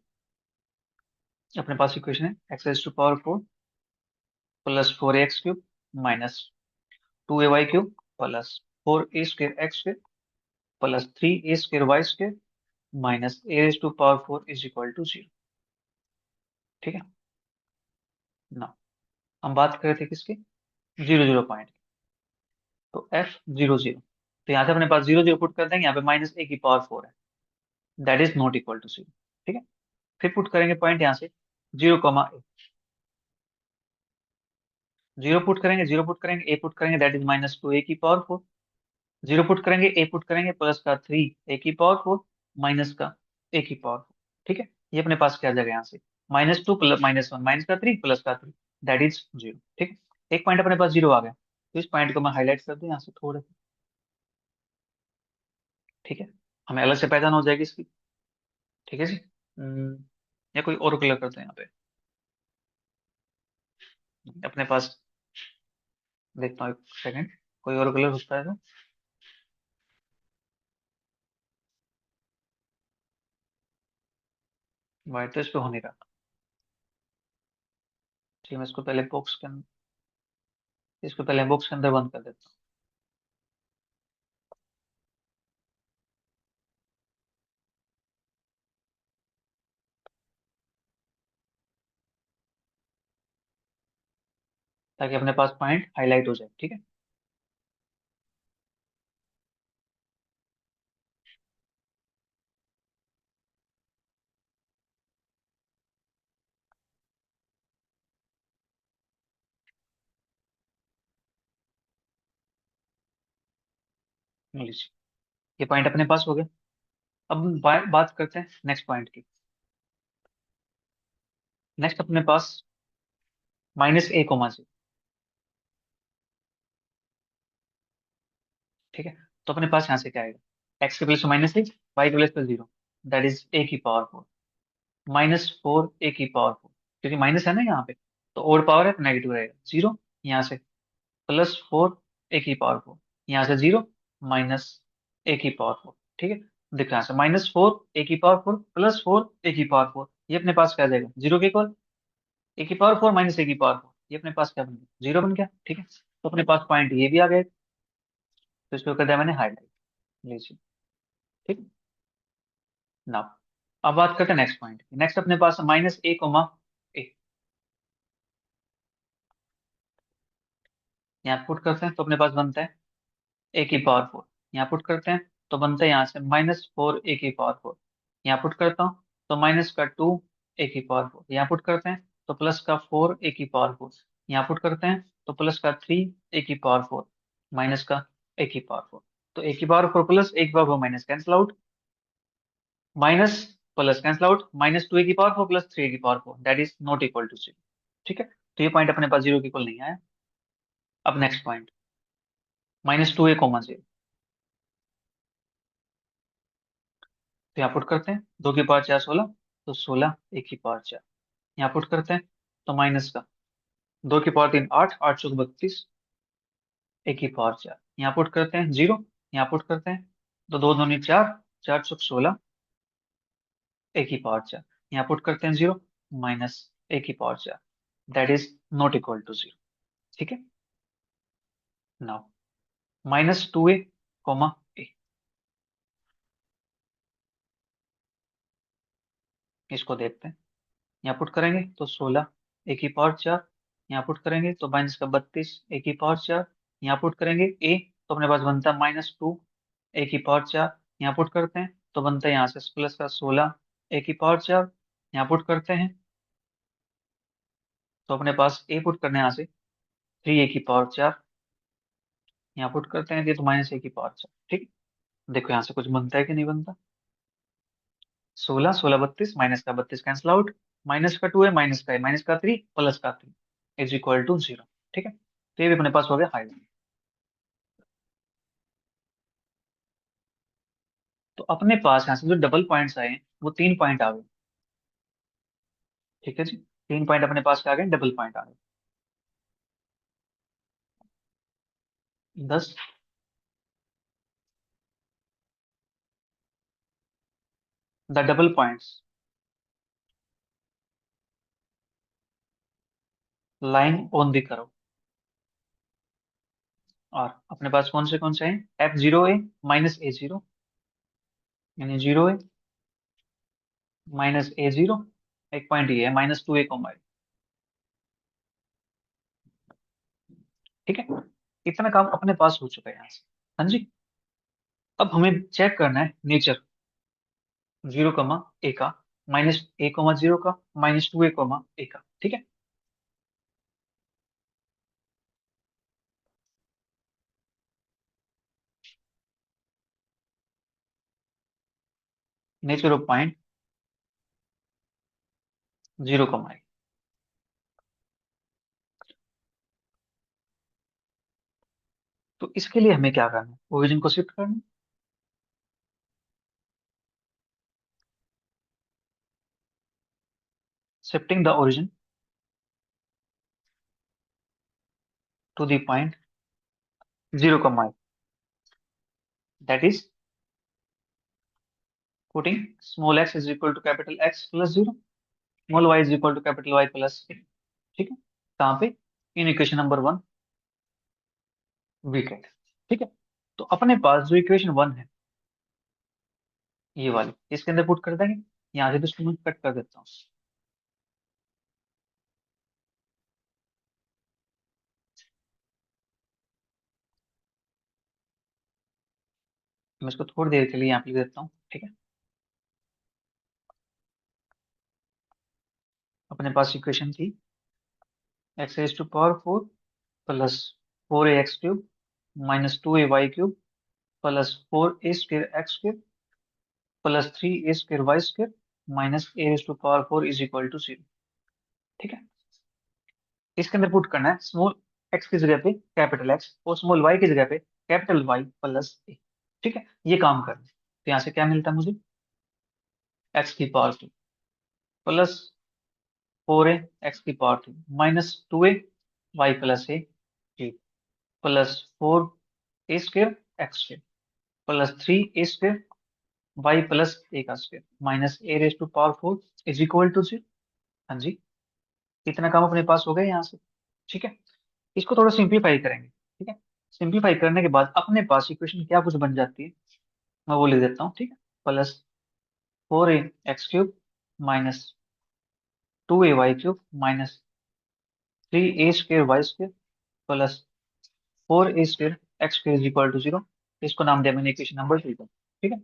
अपने पास इक्वेशन है x⁴ plus 4ax³ minus 2ay³ plus 4a² x² plus 3a² y² minus a⁴ is equal to 0। ठीक है ना, हम बात कर रहे थे किसके, 0 0 पॉइंट। तो f(0, 0), तो यहाँ से अपने पास 0 0 पुट कर देंगे, यहाँ पे -a⁴ है, that is not equal to 0। ठीक है, फिर पुट करेंगे पॉइंट यहाँ से 0, जीरो पुट करेंगे, ए पुट करेंगे, दैट इज -2 a की पावर 4। जीरो पुट करेंगे, ए पुट करेंगे, प्लस का 3 a की पावर 4 माइनस का a की पावर 4। ठीक है, ये अपने पास क्या आ जाएगा यहाँ से, -2 प्लस -1 माइनस का 3 प्लस का 3, दैट इज 0। ठीक है, एक पॉइंट अपने पास 0 आ गया, तो इस पॉइंट को मैं हाईलाइट कर दूं यहाँ से थोड़ा सा। ठीक है, हमें अलग से पहचान हो जाएगी इसकी। ठीक है जी। या कोई और कलर करते हैं यहाँ पे, अपने पास, देखता हूँ एक सेकंड, कोई और कलर होता है तो। व्हाइट तो इस पे होने का। ठीक है, मैं इसको पहले बॉक्स के अंदर, इसको पहले बॉक्स के अंदर बंद कर देता हूँ। ताकि अपने पास पॉइंट हाईलाइट हो जाए। ठीक है, लीजिए, ये पॉइंट अपने पास हो गया। अब हम बात करते हैं नेक्स्ट पॉइंट की। नेक्स्ट अपने पास -a, ठीक है, तो अपने पास यहाँ से क्या आएगा, x के प्लेस में -1, y के प्लेस में 0, दैट इज a की पावर 4, -4 a की पावर 4, क्योंकि माइनस है ना यहाँ पे, तो और पावर है तो नेगेटिव रहेगा, 0 यहाँ से, +4 a की पावर 4, यहाँ से 0, -a की पावर 4। ठीक है, दिख रहा है यहाँ से -4 a की पावर 4 +4 a की पावर 4, ये अपने पास क्या आ जाएगा, 0 के इक्वल, a की पावर 4 -a की पावर 4, ये अपने पास क्या बन गया, 0 बन गया। ठीक है, तो अपने पास पॉइंट ये भी आ गए, तो इसको कर दिया मैंने हाईलाइट, लीजिए। ठीक, ना, अब बात करते हैं नेक्स्ट पॉइंट की। नेक्स्ट अपने पास -a, यहाँ पुट करते हैं तो अपने पास बनता है a की पावर 4, यहाँ पुट करते हैं तो बनता है यहाँ से -4 a की पावर 4, यहाँ पुट करता हूँ तो माइनस का 2 a की पावर 4, यहाँ पुट करते हैं तो प्लस का 4 a की पावर 4, यहाँ पुट करते हैं तो प्लस का 3 a की पावर 4 माइनस का a की पावर 4। तो a की पावर 4 प्लस a की power 4 minus cancel out, minus plus cancel out, -2 a की पावर 4 +3 a की power 4, that is not equal to 0। ठीक है, तो ये पॉइंट अपने पास 0 के इक्वल नहीं आया। अब नेक्स्ट पॉइंट -2a, 0, तो यहाँ पुट करते हैं 2 की पावर 4 16, तो 16 a की पावर 4, यहाँ पुट करते हैं तो माइनस का 2 की पावर 3 8, 8 चौक 32 a की पावर 4, यहाँ पुट करते हैं 0, यहाँ पुट करते हैं तो 2 दूनी 4, 4 चौक 16 a की पावर 4, यहाँ पुट करते हैं 0, -a की power 4, that is not equal to 0। ठीक है, नाउ -2a, इसको देखते हैं। यहाँ पुट करेंगे तो 16 a की पावर 4, यहाँ पुट करेंगे तो माइनस का 32 a की पावर 4, यहाँ पुट करेंगे a, तो अपने पास बनता है -2 a की पावर 4, यहाँ पुट करते हैं तो बनता है यहाँ से प्लस का 16 a की पावर 4, यहाँ पुट करते हैं तो अपने पास a पुट करने हैं यहाँ से 3 a की पावर 4, यहाँ पुट करते हैं तो -a की पावर 4। ठीक, देखो यहाँ से कुछ बनता है कि नहीं बनता, 16 16 32, माइनस का 32 कैंसिल आउट, माइनस का 2 है, माइनस का 3 प्लस का 3 इज इक्वल टू 0। ठीक है, तो ये भी अपने पास हो गया हाईलाइट। तो अपने पास यहाँ से जो डबल पॉइंट्स आए हैं वो 3 पॉइंट आ गए। ठीक है जी, 3 पॉइंट अपने पास क्या आ गए, डबल पॉइंट आ गए। 10, the double points line on the curve, और अपने पास कौन से हैं, F0a -a0, यानी 0a -a0, एक पॉइंट ये है -2a, ठीक है, इतना काम अपने पास हो चुका है यहाँ से। हाँ जी, अब हमें चेक करना है नेचर। जीरो कमा ए का, माइनस ए कमा जीरो का, माइनस टू ए कमा ए का। ठीक है। Nature of point zero comma ए। तो इसके लिए हमें क्या करना है, ओरिजिन को शिफ्ट करना है। Shifting the origin to the point zero comma A, that is putting small X is equal to capital x plus zero, small Y is equal to capital Y plus A. ठीक है। कहाँ पे? In equation number one, we get. ठीक है। तो अपने पास जो इक्वेशन वन है, ये वाली, इसके अंदर पुट कर देंगे। यहाँ से तो इसको मैं कट कर देता हूँ। मैं इसको थोड़ी देर के लिए यहाँ पे लिख देता हूँ। ठीक है। अपने पास इक्वेशन थी x raise to power four plus four A x cube minus two A y cube plus four A square x cube plus three A square Y square minus A raise to power four is equal to zero. ठीक है। इसके अंदर पुट करना है स्मॉल एक्स की जगह पे कैपिटल एक्स और स्मॉल वाई की जगह पे कैपिटल वाई प्लस ए। ठीक है। ये काम करना है। तो यहाँ से क्या मिलता है मुझे? एक्स की पावर टू प्लस फोर ए एक्स की power two minus two A Y plus A plus four A square x square plus three A square Y plus A का square minus A raise to power four is equal to zero. हाँ जी। इतना काम अपने पास हो गया यहाँ से। ठीक है। इसको थोड़ा सिंप्लीफाई करेंगे। ठीक है। सिंप्लीफाई करने के बाद अपने पास इक्वेशन क्या कुछ बन जाती है, मैं वो लिख देता हूँ। ठीक है। Plus four A x cube minus two A y cube minus three A square Y square plus four A square x square is equal to zero. इसको नाम दिया मैंने इक्वेशन नंबर टू। ठीक है।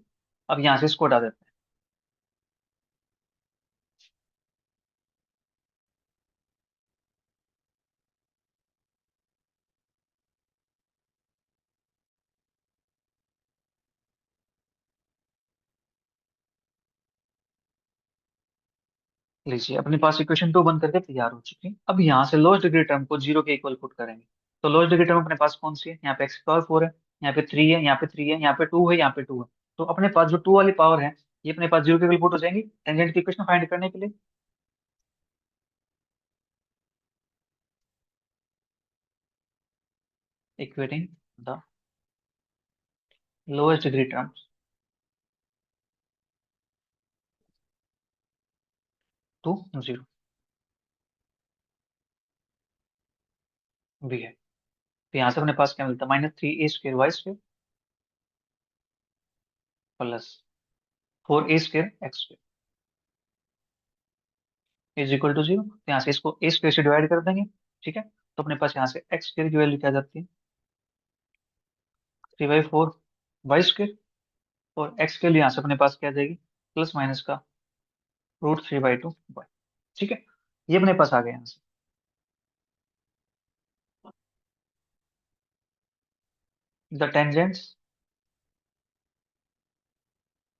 अब यहाँ से इसको हटा देते हैं। लीजिए अपने पास इक्वेशन टू बन करके तैयार हो चुकी है। अब यहाँ से लोअर डिग्री टर्म को जीरो के इक्वल पुट करेंगे। तो लोअर डिग्री टर्म अपने पास कौन सी है? यहाँ पे एक्स पावर फोर है, यहाँ पे थ्री है, यहाँ पे थ्री है, यहाँ पे टू है, यहाँ पे टू है। तो अपने पास जो टू वाली पावर है, ये अपने पास जीरो के इक्वल पुट हो जाएंगी टेंजेंट की इक्वेशन फाइंड करने के लिए। Equating the lowest degree terms to zero भी है। तो यहाँ से अपने पास क्या मिलता है? Minus three A square Y square plus four A square x square is equal to zero. तो यहाँ से इसको ए स्क्र से डिवाइड कर देंगे। ठीक है। तो अपने पास यहाँ से एक्स स्क्र की वैल्यू क्या आ जाती है? Three by four y square, और एक्स के लिए यहाँ से अपने पास क्या आ जाएगी? प्लस माइनस का root three by two y. ठीक है। ये अपने पास आ गया यहाँ से। The tangents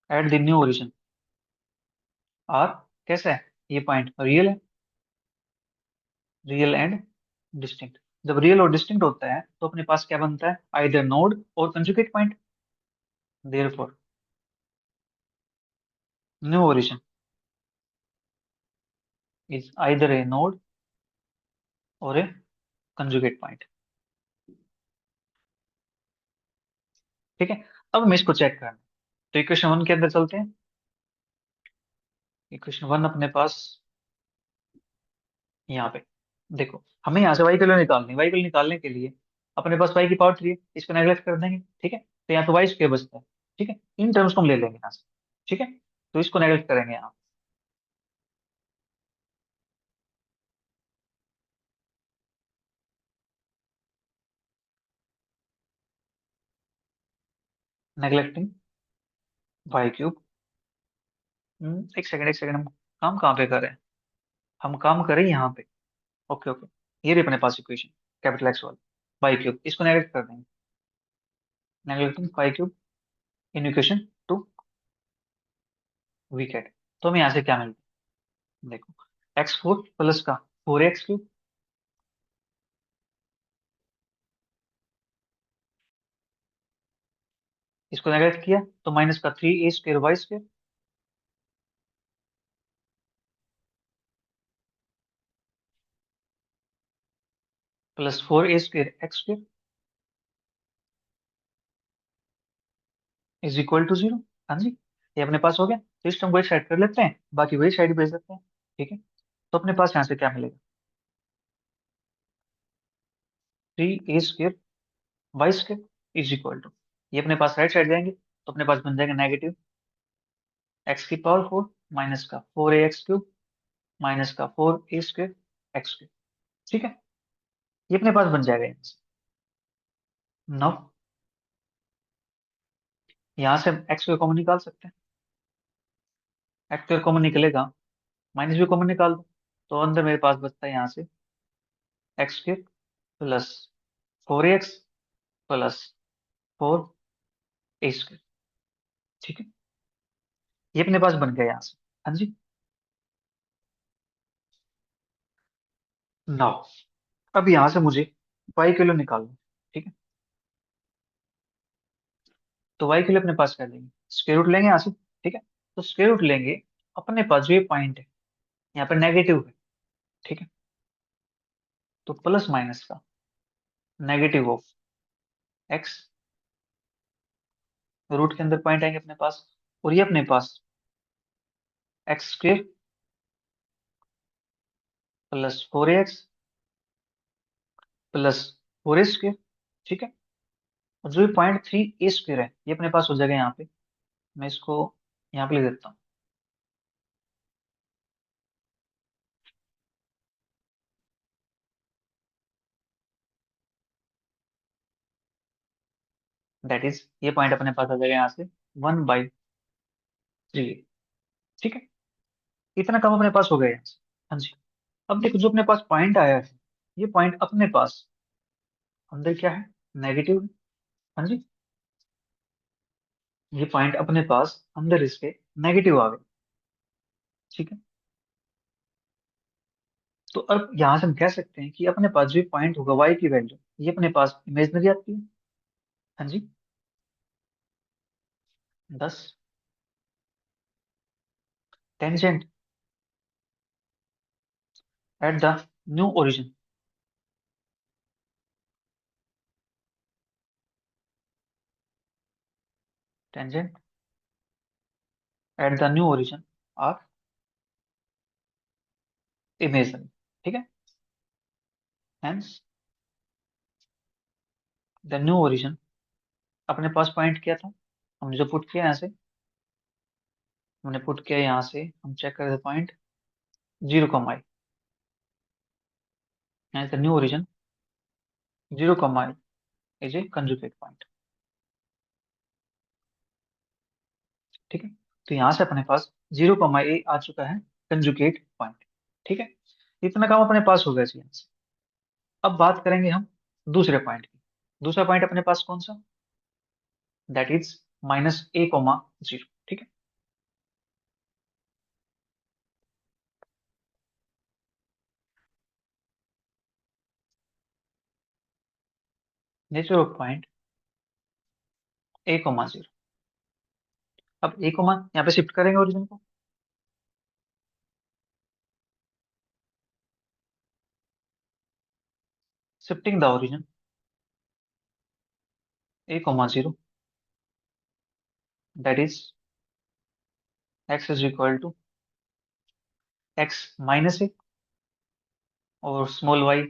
at the new origin are, कैसा है ये पॉइंट? रियल है, रियल एंड डिस्टिंक्ट। जब रियल और डिस्टिंक्ट होता है तो अपने पास क्या बनता है? आइदर नोड और conjugate point. Therefore new origin is either A node और ए कंजुगेट पॉइंट। ठीक है। अब हमें इसको चेक करना है। तो इक्वेशन वन के अंदर चलते हैं। इक्वेशन वन अपने पास यहाँ पे, देखो हमें यहाँ से वाई की वैल्यू निकालनी, वाई की वैल्यू निकालने के लिए अपने पास वाई की पावर थ्री है, इसको नेगलेक्ट कर देंगे। ठीक है। तो यहाँ तो वाई स्क्वायर बचता है। ठीक है। इन टर्म्स को हम ले लेंगे यहाँ से। ठीक है। तो इसको नेगलेक्ट करेंगे यहाँ। नेगलेक्टिंग वाई क्यूब एक सेकंड एक सेकंड, हम काम कहाँ पे कर रहे हैं? हम काम करें यहाँ पे। ओके ओके, ये रही अपने पास इक्वेशन, कैपिटल एक्स वाला, वाई क्यूब, इसको नेगलेक्ट कर देंगे। Neglecting Y cube in equation two, we get. तो हमें यहाँ से क्या मिलता है देखो, एक्स फोर प्लस का फोर एक्स क्यूब, इसको नेगलेक्ट किया तो माइनस का three A square Y square, plus four A square x square is equal to zero. हाँ जी, ये अपने पास हो गया, तो इस टर्म को एक साइड कर लेते हैं, बाकी वही साइड भेज देते हैं। ठीक है, तो अपने पास यहाँ से क्या मिलेगा, three A square Y square is equal to, ये अपने पास राइट साइड जाएंगे तो अपने पास बन जाएगा नेगेटिव एक्स की पावर फोर माइनस का फोर ए एक्स क्यूब माइनस का फोर ए स्क्र एक्स क्यूब। ठीक है, ये अपने पास बन जाएगा यहाँ से। नौ, यहाँ से हम एक्स को कॉमन निकाल सकते हैं, एक्स को कॉमन निकलेगा, माइनस भी कॉमन निकाल दो, तो अंदर मेरे पास बचता है यहाँ से X cube plus four X plus four ए स्क्र। ठीक है, ये अपने पास बन गया यहाँ से। हाँ जी, नौ, अब यहाँ से मुझे वाई किलो निकालना। ठीक है, तो वाई किलो अपने पास कर लेंगे, स्क्वायर रूट लेंगे यहाँ से। ठीक है, तो स्क्वायर रूट लेंगे, अपने पास जो ये पॉइंट है यहाँ पर नेगेटिव है। ठीक है, तो प्लस माइनस का नेगेटिव ऑफ एक्स, रूट के अंदर पॉइंट आएंगे अपने पास, और ये अपने पास X square plus four X plus four A square. ठीक है, और जो ये पॉइंट थ्री ए स्क्वेयर है ये अपने पास हो जाएगा यहाँ पे, मैं इसको यहाँ पे लिख देता हूँ, दैट इज ये पॉइंट अपने पास आ जाएगा यहाँ से वन बाई थ्री। ठीक है, इतना कम अपने पास हो गया यहाँ से। हाँ जी, अब देखो जो अपने पास पॉइंट आया है, ये पॉइंट अपने पास अंदर क्या है, नेगेटिव है। हाँ जी, ये पॉइंट अपने पास अंदर इसके नेगेटिव आ गए। ठीक है, तो अब यहां से हम कह सकते हैं कि अपने पास जो पॉइंट होगा y की वैल्यू, ये अपने पास इमेजनरी आती है। हाँ जी, 10 tangent at the new origin, tangent at the new origin are imaginary. ठीक है, हेंस द न्यू ओरिजिन, अपने पास पॉइंट क्या था, हमने जो पुट किया यहाँ से, हमने पुट किया यहाँ से, हम चेक करें point zero comma I, the new origin zero comma I is a conjugate point. ठीक है, तो यहाँ से अपने पास जीरो कॉमा ए आ चुका है कंजुगेट पॉइंट। ठीक है, इतना काम अपने पास हो गया जी यहाँ से। अब बात करेंगे हम दूसरे पॉइंट की। दूसरा पॉइंट अपने पास कौन सा, that is minus A comma zero. ठीक है, nature of point A comma zero. अब ए कोमा यहाँ पे शिफ्ट करेंगे ओरिजिन को, shifting the origin A comma zero, that is X is equal to X minus A, और small Y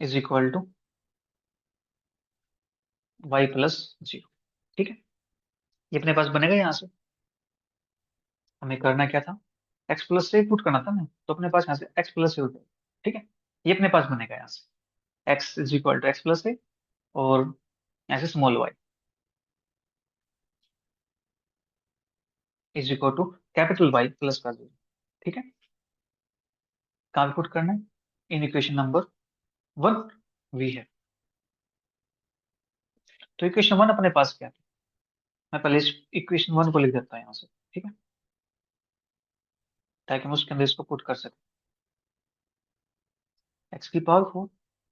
is equal to Y plus zero. ठीक है, ये अपने पास बनेगा यहाँ से। हमें करना क्या था, एक्स प्लस से पुट करना था ना, तो अपने पास यहाँ से एक्स प्लस से हो जाएगा। ठीक है, ये अपने पास बनेगा यहाँ से x is equal to x plus से, और यहाँ से small Y. Is equal to capital Y plus का 0। ठीक है, कहाँ पे पुट करना है? इन इक्वेशन नंबर 1 वी है। तो इक्वेशन 1 अपने पास क्या है? मैं पहले इस इक्वेशन 1 को लिख देता हूँ यहाँ से। ठीक है, ताकि हम उसके अंदर इसको पुट कर सकें। एक्स की power 4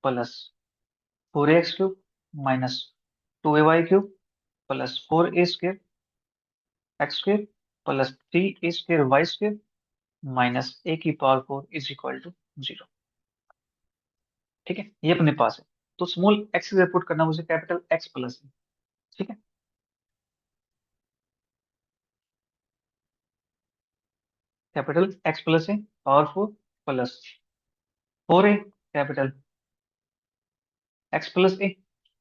plus 4ax³ minus 2ay³ plus 4a² x² plus 3a² y² minus a की पावर 4 इज इक्वल टू 0। ठीक है, ये अपने पास है। तो स्मॉल एक्स से पुट करना मुझे कैपिटल एक्स प्लस है। ठीक है, कैपिटल एक्स प्लस है, power 4 plus 4a capital x plus A,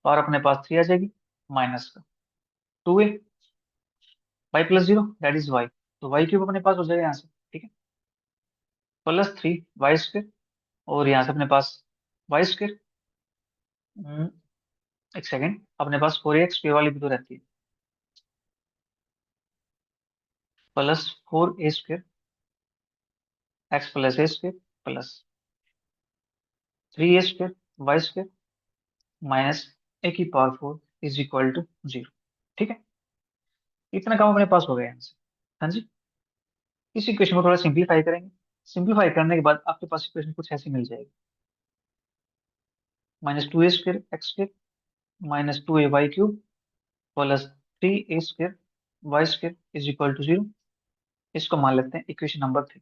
और अपने पास 3 आ जाएगी, माइनस का 2a Y plus 0 that is Y. तो y³ अपने पास हो जाएगा यहाँ से। ठीक है, प्लस 3y², और यहाँ से अपने पास y²। एक सेकेंड, अपने पास 4ax² वाली भी तो रहती है, plus 4a² x plus a² plus 3a² y² minus a की पावर 4 इज इक्वल टू 0। ठीक है, इतना काम अपने पास हो गया यहाँ से। हाँ जी, इस इक्वेशन को थोड़ा सिंप्लीफाई करेंगे। सिंप्लीफाई करने के बाद आपके पास इक्वेशन कुछ ऐसी मिल जाएगी, -2a² x² minus 2ay³ plus 3a² y² is equal to 0। इसको मान लेते हैं इक्वेशन नंबर 3।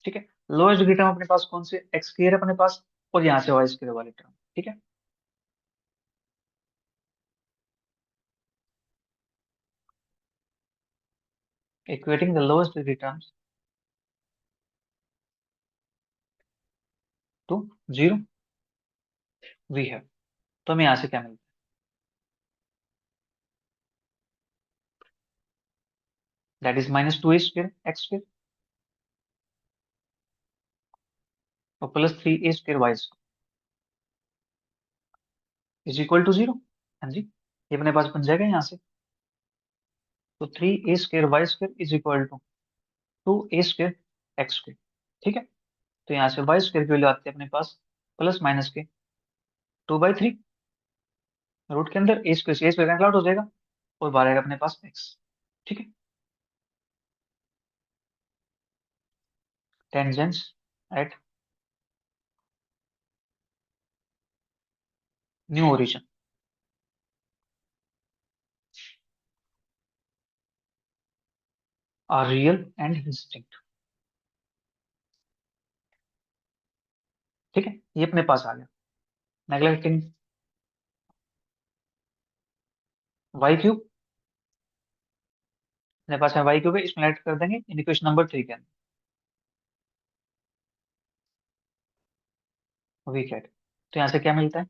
ठीक है, लोएस्ट डिग्री टर्म अपने पास कौन से? x² है अपने पास, और यहाँ से y² वाली टर्म। ठीक है, equating the lowest degree terms to 0 we है। तो हमें यहाँ से क्या मिलता है? दैट इज -2a² x² और plus 3a² y² is equal to 0। हाँ जी, ये अपने पास बन जाएगा यहाँ से। तो 3a² y² is equal to 2a² x²। ठीक है, तो यहाँ से y² की वैल्यू आती है अपने पास प्लस माइनस के 2/3, रूट के अंदर a² कैंसिल आउट हो जाएगा, और बाहर आएगा अपने पास x। ठीक है, tangents at new origin are real and distinct. ठीक है, ये अपने पास आ गया। नेग्लेक्टिंग y³ अपने पास है y³ है, इसमें ऐड कर देंगे इन इक्वेशन नंबर 3 के अंदर। वी कैट, तो यहाँ से क्या मिलता है?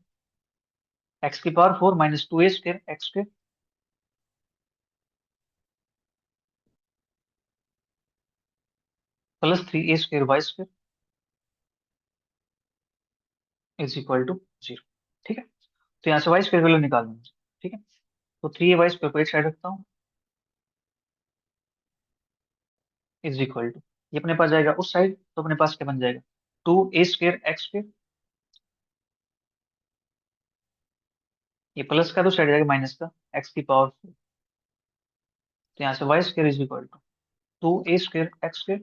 एक्स की power 4 minus 2a² x² plus 3a² y² is equal to 0। ठीक है, तो यहाँ से y² वैल्यू निकालनी है। ठीक है, तो 3a² को एक साइड रखता हूँ, इज इक्वल टू, ये अपने पास जाएगा उस साइड, तो अपने पास क्या बन जाएगा? 2a² x², ये प्लस का तो साइड जाएगा माइनस का, एक्स की पावर 4। तो यहाँ से y² is equal to 2a² x²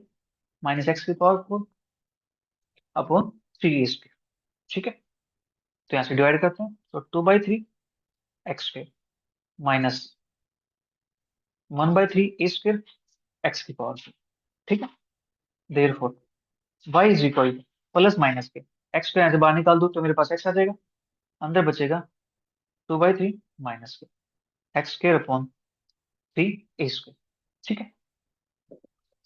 minus x की पावर 4 अपॉन 3a²। ठीक है, तो यहाँ से डिवाइड करते हैं, तो 2/3 x² माइनस 1/3 a² एक्स की पावर 4। ठीक है, therefore y is equal two plus minus के, एक्स को यहाँ से बाहर निकाल दो तो मेरे पास x आ जाएगा, अंदर बचेगा 2/3 माइनस के x² अपॉन 3a²। ठीक है,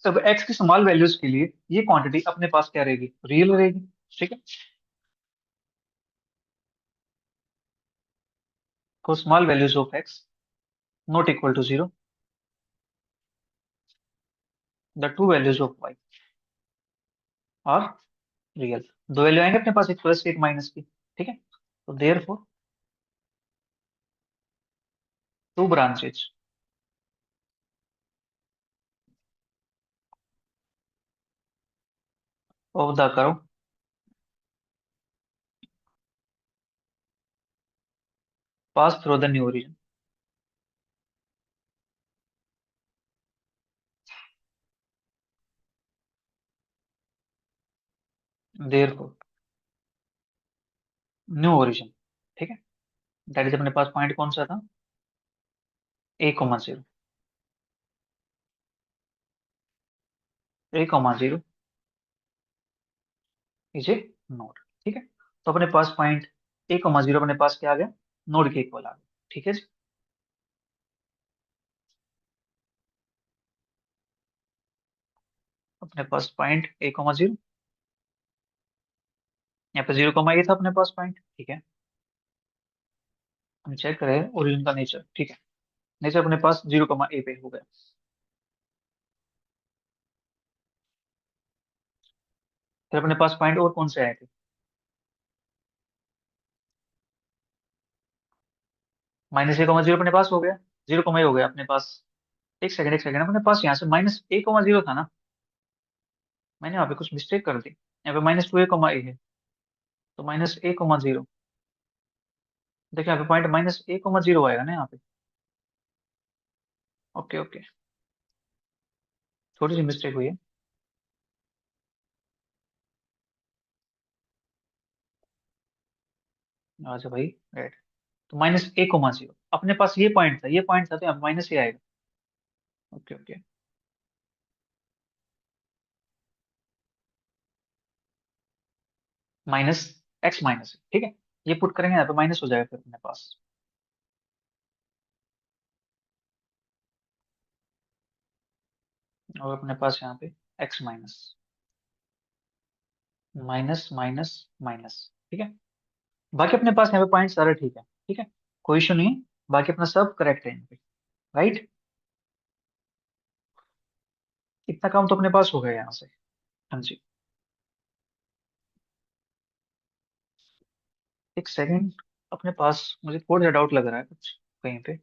अब x की स्मॉल वैल्यूज के लिए ये क्वांटिटी अपने पास क्या रहेगी? रियल रहेगी। ठीक है, for small values of x not equal to 0, the two values of y are real। दो वैल्यू आएंगे अपने पास, एक प्लस की एक माइनस की। ठीक है, तो therefore two branches of the curve. Pass through the new origin. There को न्यू ओरिजिन। ठीक है। दैट इज अपने पास पॉइंट कौन सा था? 1,0। 1,0 इज ए नोड। ठीक है। तो अपने पास पॉइंट 1,0 अपने पास क्या आ गया? नोड के इक्वल आ गया। ठीक है जी। अपने पास पॉइंट 1,0, यहाँ पे 0,a था अपने पास पॉइंट। ठीक है। हम चेक करें ओरिजिन का नेचर। ठीक है। नेचर अपने पास 0,a पे हो गया। फिर अपने पास पॉइंट और कौन से आए थे? -1,0 अपने पास हो गया। 0,a हो गया अपने पास। एक सेकंड एक सेकंड, अपने पास यहाँ से -1,0 था ना? मैंने यहाँ पे कुछ मिस्टेक कर दी। यहाँ पे -2a, है। तो -1,0। देखिए यहाँ पे पॉइंट -1,0 आएगा ना यहाँ पे। Okay okay. थोड़ी सी मिस्टेक हुई है। अच्छा भाई। राइट। तो -1,0 अपने पास ये पॉइंट था, ये पॉइंट था, तो यहाँ पे माइनस ही आएगा। Okay okay. -x। ठीक है। ये पुट करेंगे यहाँ पे माइनस हो जाएगा फिर अपने पास। और अपने पास यहाँ पे x minus, minus minus minus. ठीक है। बाकी अपने पास यहाँ पे पॉइंट सारे ठीक है। ठीक है। कोई इशू नहीं है। बाकी अपना सब करेक्ट है यहाँ पे। राइट। इतना काम तो अपने पास हो गया यहाँ से। हाँ जी। एक सेकंड। अपने पास मुझे थोड़ा सा डाउट लग रहा है कुछ कहीं पे।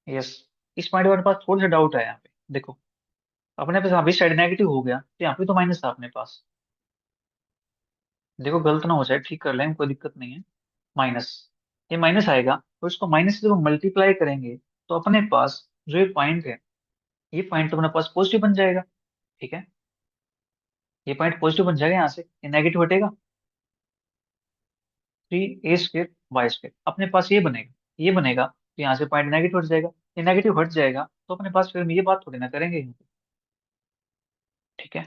यस। इस पॉइंट पर अपने पास थोड़ा सा डाउट है यहाँ पे। देखो अपने पास यहाँ भी साइड नेगेटिव हो गया, तो यहाँ पे तो माइनस था अपने पास। देखो गलत ना हो जाए, ठीक कर लें, कोई दिक्कत नहीं है। माइनस, ये माइनस आएगा, तो इसको माइनस से जब मल्टीप्लाई करेंगे तो अपने पास जो ये पॉइंट है, ये पॉइंट तो अपने पास पॉजिटिव बन जाएगा। ठीक है। ये पॉइंट पॉजिटिव बन जाएगा, यहाँ से ये नेगेटिव हटेगा। 3a² y² अपने पास ये बनेगा। ये बनेगा तो यहाँ से पॉइंट नेगेटिव हट जाएगा। ये नेगेटिव हट जाएगा तो अपने पास फिर हम ये बात थोड़ी ना करेंगे यहाँ पे। ठीक है।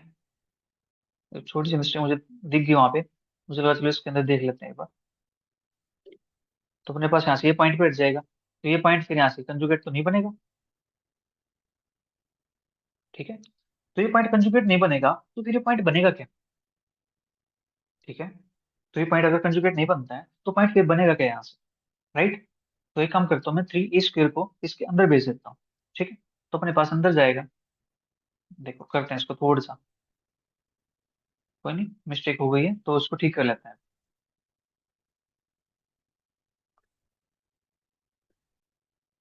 तो छोटी सी मिस्टेक मुझे दिख गई वहां पे। मुझे लगा चलो इसके अंदर देख लेते हैं एक बार। तो अपने पास यहाँ से ये पॉइंट पे हट जाएगा, तो ये पॉइंट फिर यहाँ से कंजुगेट तो नहीं बनेगा। ठीक है। तो ये पॉइंट कंजुगेट नहीं बनेगा, तो फिर ये पॉइंट बनेगा क्या? ठीक है। तो ये पॉइंट अगर कंजुगेट नहीं बनता है तो पॉइंट फिर बनेगा क्या यहाँ से? राइट। तो एक काम करता हूँ, मैं 3a² को इसके अंदर भेज देता हूँ। ठीक है। तो अपने पास अंदर जाएगा। देखो करते हैं इसको थोड़ा सा। कोई नहीं, मिस्टेक हो गई है तो उसको ठीक कर लेते हैं।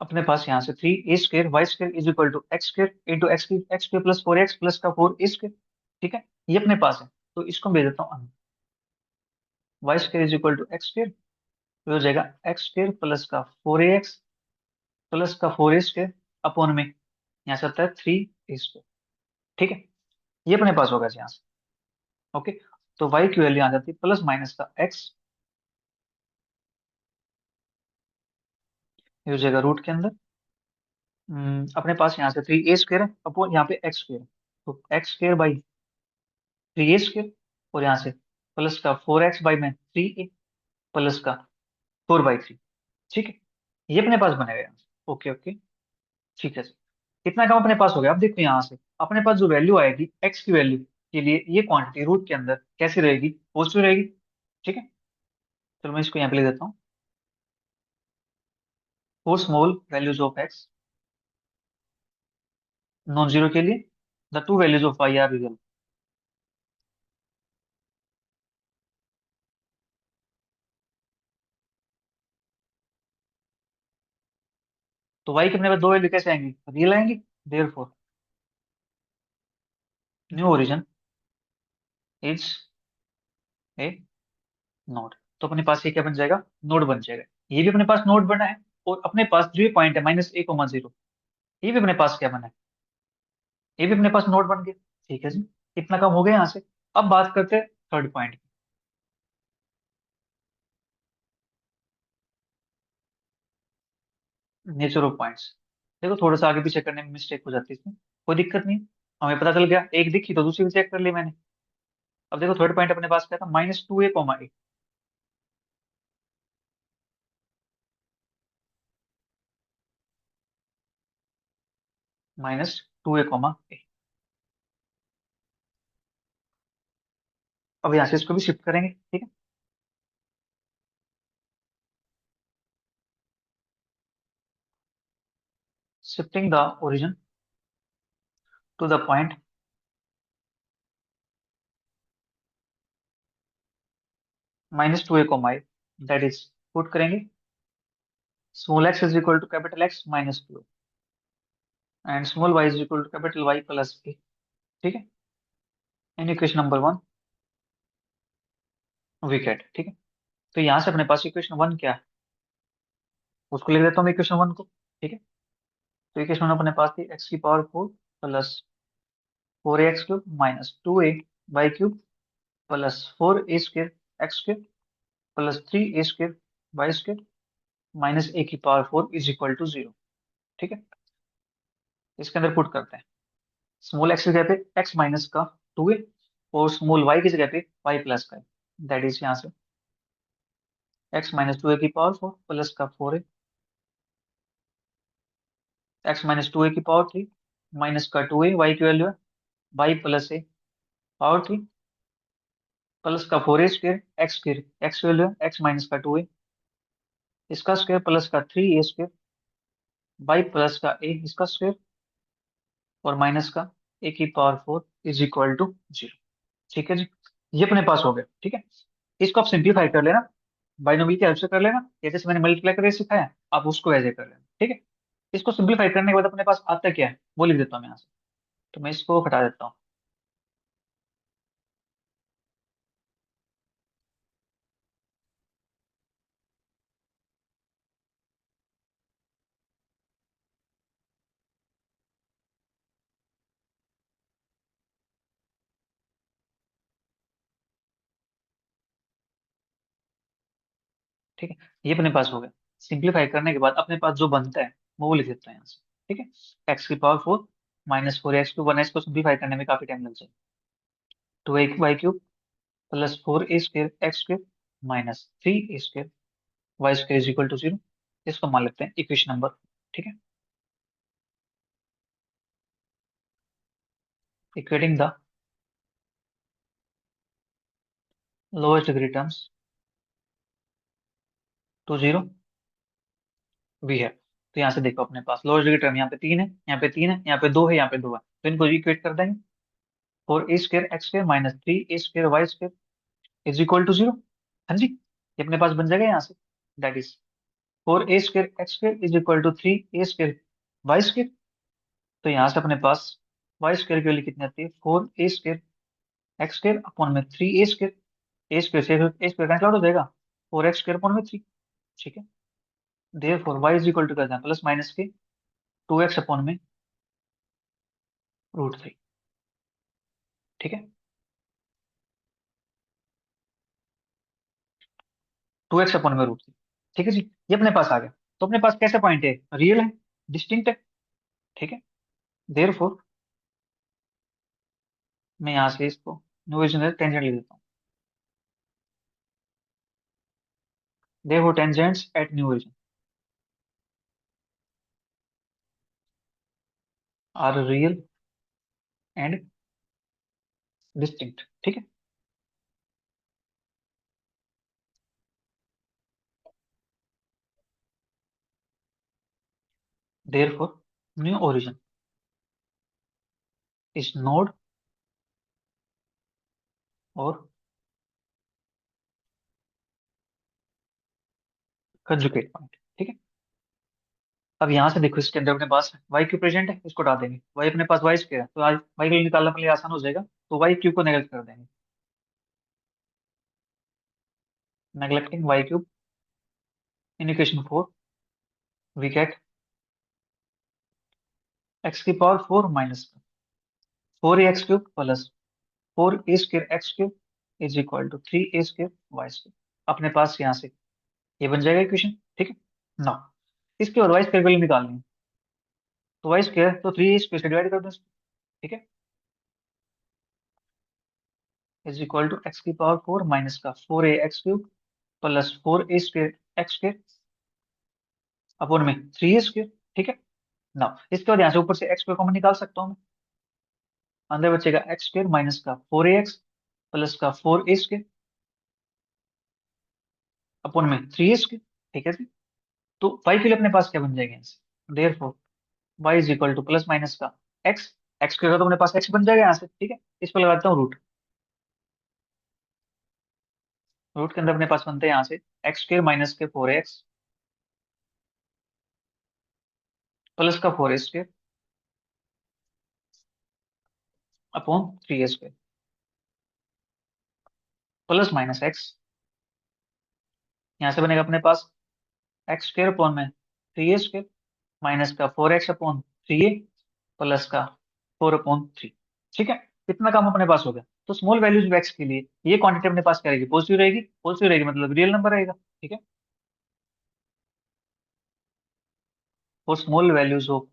अपने पास यहाँ से 3a² y² is equal to x² into x² plus 4x plus का 4a²। ठीक है। ये अपने पास है, तो इसको मैं भेज देता हूँ अंदर। y² is equal to x², तो हो जाएगा x² प्लस का 4ax प्लस का 4a² अपॉन में यहाँ से आता है 3a²। ठीक है। ये अपने पास होगा यहाँ से। ओके। तो y की वैल्यू आ जाती है प्लस माइनस का x, ये हो जाएगा रूट के अंदर। अपने पास यहाँ से 3a² है अपॉन यहाँ पे x², तो x² बाई 3a² और यहाँ से प्लस का 4x/3a प्लस का 4/3। ठीक है। ये अपने पास बनेगा यहाँ से। Okay okay. ठीक है सर। कितना काम अपने पास हो गया? अब देखो यहाँ से अपने पास जो वैल्यू आएगी x की वैल्यू के लिए, ये क्वांटिटी रूट के अंदर कैसी रहेगी? पॉजिटिव रहेगी। ठीक है। चलो मैं इसको यहाँ पे लिख देता हूँ। For small values of x non zero के लिए the two values of y are real. तो y के अपने पास दो वैल्यू कैसे आएंगी? रियल आएंगी। Therefore new origin is A node. तो अपने पास ये क्या बन जाएगा, नोड बन जाएगा। ये भी अपने पास नोड बना है, और अपने पास जो ये पॉइंट है -a, 0, ये भी अपने पास क्या बना है, ये भी अपने पास नोड बन गया। ठीक है जी, इतना काम हो गया यहाँ से। अब बात करते हैं थर्ड पॉइंट की, नेचर ऑफ पॉइंट्स। देखो थोड़ा सा आगे पीछे करने में मिस्टेक हो जाती है इसमें, कोई दिक्कत नहीं। हमें पता चल गया, एक दिखी तो दूसरी भी चेक कर ली मैंने। अब देखो थर्ड पॉइंट अपने पास क्या था, -2a, -2a, अब यहाँ से इसको भी शिफ्ट करेंगे, ठीक है। Shifting the origin to the point -2a, that is, put करेंगे small x is equal to capital X -2, and small y is equal to capital Y plus a। ठीक है, in equation number 1 we get, ठीक है। तो यहाँ से अपने पास इक्वेशन 1 क्या है, उसको लिख देता हूँ इक्वेशन 1 को, ठीक है। तो इक्वेशन 1 अपने पास थी x⁴ plus 4a x³ -2a y³ plus 4a² plus 3a² -a⁴ is equal to 0। ठीक है, इसके अंदर पुट करते हैं स्मॉल x की जगह पे x माइनस का 2a, और स्मॉल y की जगह पे y प्लस का, दैट इज यहाँ से x -2a⁴ प्लस का 4a, x -2a⁴ माइनस का 2a, y की वैल्यू है y plus a power 3 plus का 4a² x² x की वैल्यू है x माइनस का 2a, इसका स्क्वायर प्लस का 3a² y प्लस का a इसका स्क्वायर, और माइनस का a⁴ इज इक्वल टू 0। ठीक है जी, ये अपने पास हो गया, ठीक है। इसको आप सिंप्लीफाई कर लेना, बाइनोमियल की हेल्प से कर लेना, या जैसे मैंने मल्टीप्लाई करके सिखाया आप उसको ऐसे कर लेना, ठीक है। इसको सिंप्लीफाई करने के बाद अपने पास आता क्या है वो लिख देता हूँ मैं यहाँ से। तो मैं इसको हटा देता हूँ। ठीक है, ये अपने पास हो गया। सिंप्लीफाई करने के बाद अपने पास जो बनता है वो लिख देता है यहाँ से, ठीक है। x⁴ -4a⁴ 1 को सिंप्लीफाई करने में काफी टाइम लग जाएगा। 2a y³ plus 4a² -3a² y² is equal to 0। इसको मान लेते हैं इक्वेशन नंबर, ठीक है। Equating the lowest degree terms to 0 we है। तो यहाँ से देखो अपने पास लोएस्ट डिग्री टर्म यहाँ पे 3 है, यहाँ पे 3 है, यहाँ पे 2 है, यहाँ पे 2 है, तो इनको इक्वेट कर देंगे। 4a² x² is equal to 0। हाँ जी, ये अपने पास बन जाएगा यहाँ से, that is 4a² is equal to 3a² तो यहाँ से अपने पास y² की वैल्यू कितनी आती है, 4a² अपॉन में 3a², a² कैंसिल हो जाएगा, 4x² अपॉन में 3। ठीक है, therefore y is equal to क्या था, प्लस माइनस के 2x अपॉन में √3। ठीक है, 2x अपॉन में √3। ठीक है जी, ये अपने पास आ गया। तो अपने पास कैसा पॉइंट है, रियल है, डिस्टिंक्ट है। ठीक है, देयरफॉर मैं यहाँ से इसको नो टेंजेंट लिख देता हूँ। देखो tangents at new origin are real and distinct. ठीक है, therefore new origin is node और कंजुगेट पॉइंट। ठीक है, अब यहाँ से देखो इसके अंदर अपने पास वाई क्यू प्रेजेंट है, इसको हटा देंगे, वाई अपने पास वाई स्क्वायर है, तो आज वाई को निकालना के लिए आसान हो जाएगा, तो वाई क्यू को नेगलेक्ट कर देंगे। Neglecting y cube in equation 4 we get x की power 4 minus 4 x cube plus 4 a square x cube is equal to 3 a square Y square. अपने पास यहाँ से ये बन जाएगा इक्वेशन, ठीक है ना। इसके बाद वाई स्क्र वैल्यू निकालनी है, तो वाई स्क्र तो 3 a स्क्र से डिवाइड कर दो इसको, ठीक है, इज इक्वल टू एक्स की पावर 4 माइनस का 4 a x cube plus 4 a square x square upon में 3 a स्क्र, ठीक है ना। इसके बाद यहाँ से ऊपर से एक्स स्क्र कॉमन निकाल सकता हूँ मैं, अंदर बचेगा एक्स स्क्र माइनस का 4 a x प्लस का 4 a स्क्र अपॉन में 3 a स्क्र, ठीक है जी। तो y के लिए अपने पास क्या बन जाएगा यहाँ से, therefore y is equal two plus minus का x, x स्क्र का तो अपने पास x बन जाएगा यहाँ से, ठीक है। इस पर लगाता हूँ रूट, रूट के अंदर अपने पास बनते हैं यहाँ से एक्स स्क्र माइनस के 4 a x प्लस का 4 a square upon 3 a square plus minus x, यहाँ से बनेगा अपने पास एक्स स्क्र अपॉन में 3 a स्क्र माइनस का 4 x अपॉन 3 a प्लस का 4/3, ठीक है। कितना काम अपने पास हो गया। तो स्मॉल वैल्यूज ऑफ एक्स के लिए ये क्वांटिटी अपने पास क्या रहेगी, पॉजिटिव रहेगी, पॉजिटिव रहेगी मतलब रियल नंबर रहेगा, ठीक है। For small values of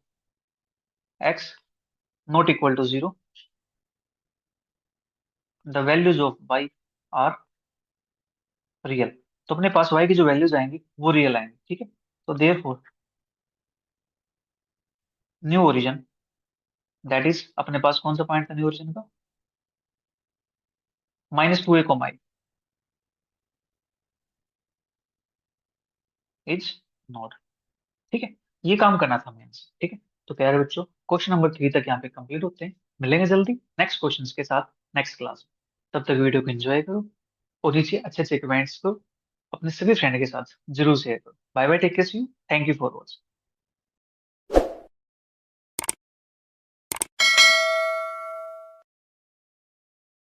x not equal to 0 the values of y are real. तो अपने पास वाई की जो वैल्यूज आएंगी वो रियल आएंगी, ठीक है। तो therefore new origin, that is अपने पास कौन सा पॉइंट था न्यू ओरिजिन का, -2a, इज नॉट, ठीक है। ये काम करना था हमें यहाँ से, ठीक है। तो प्यारे बच्चों, क्वेश्चन नंबर 3 तक यहाँ पे कंप्लीट होते हैं। मिलेंगे जल्दी नेक्स्ट क्वेश्चंस के साथ नेक्स्ट क्लास में। तब तक वीडियो को एंजॉय करो और नीचे अच्छे अच्छे कमेंट्स को अपने सभी फ्रेंड के साथ जरूर शेयर करो। Bye bye, take care, see you, thank you for watching.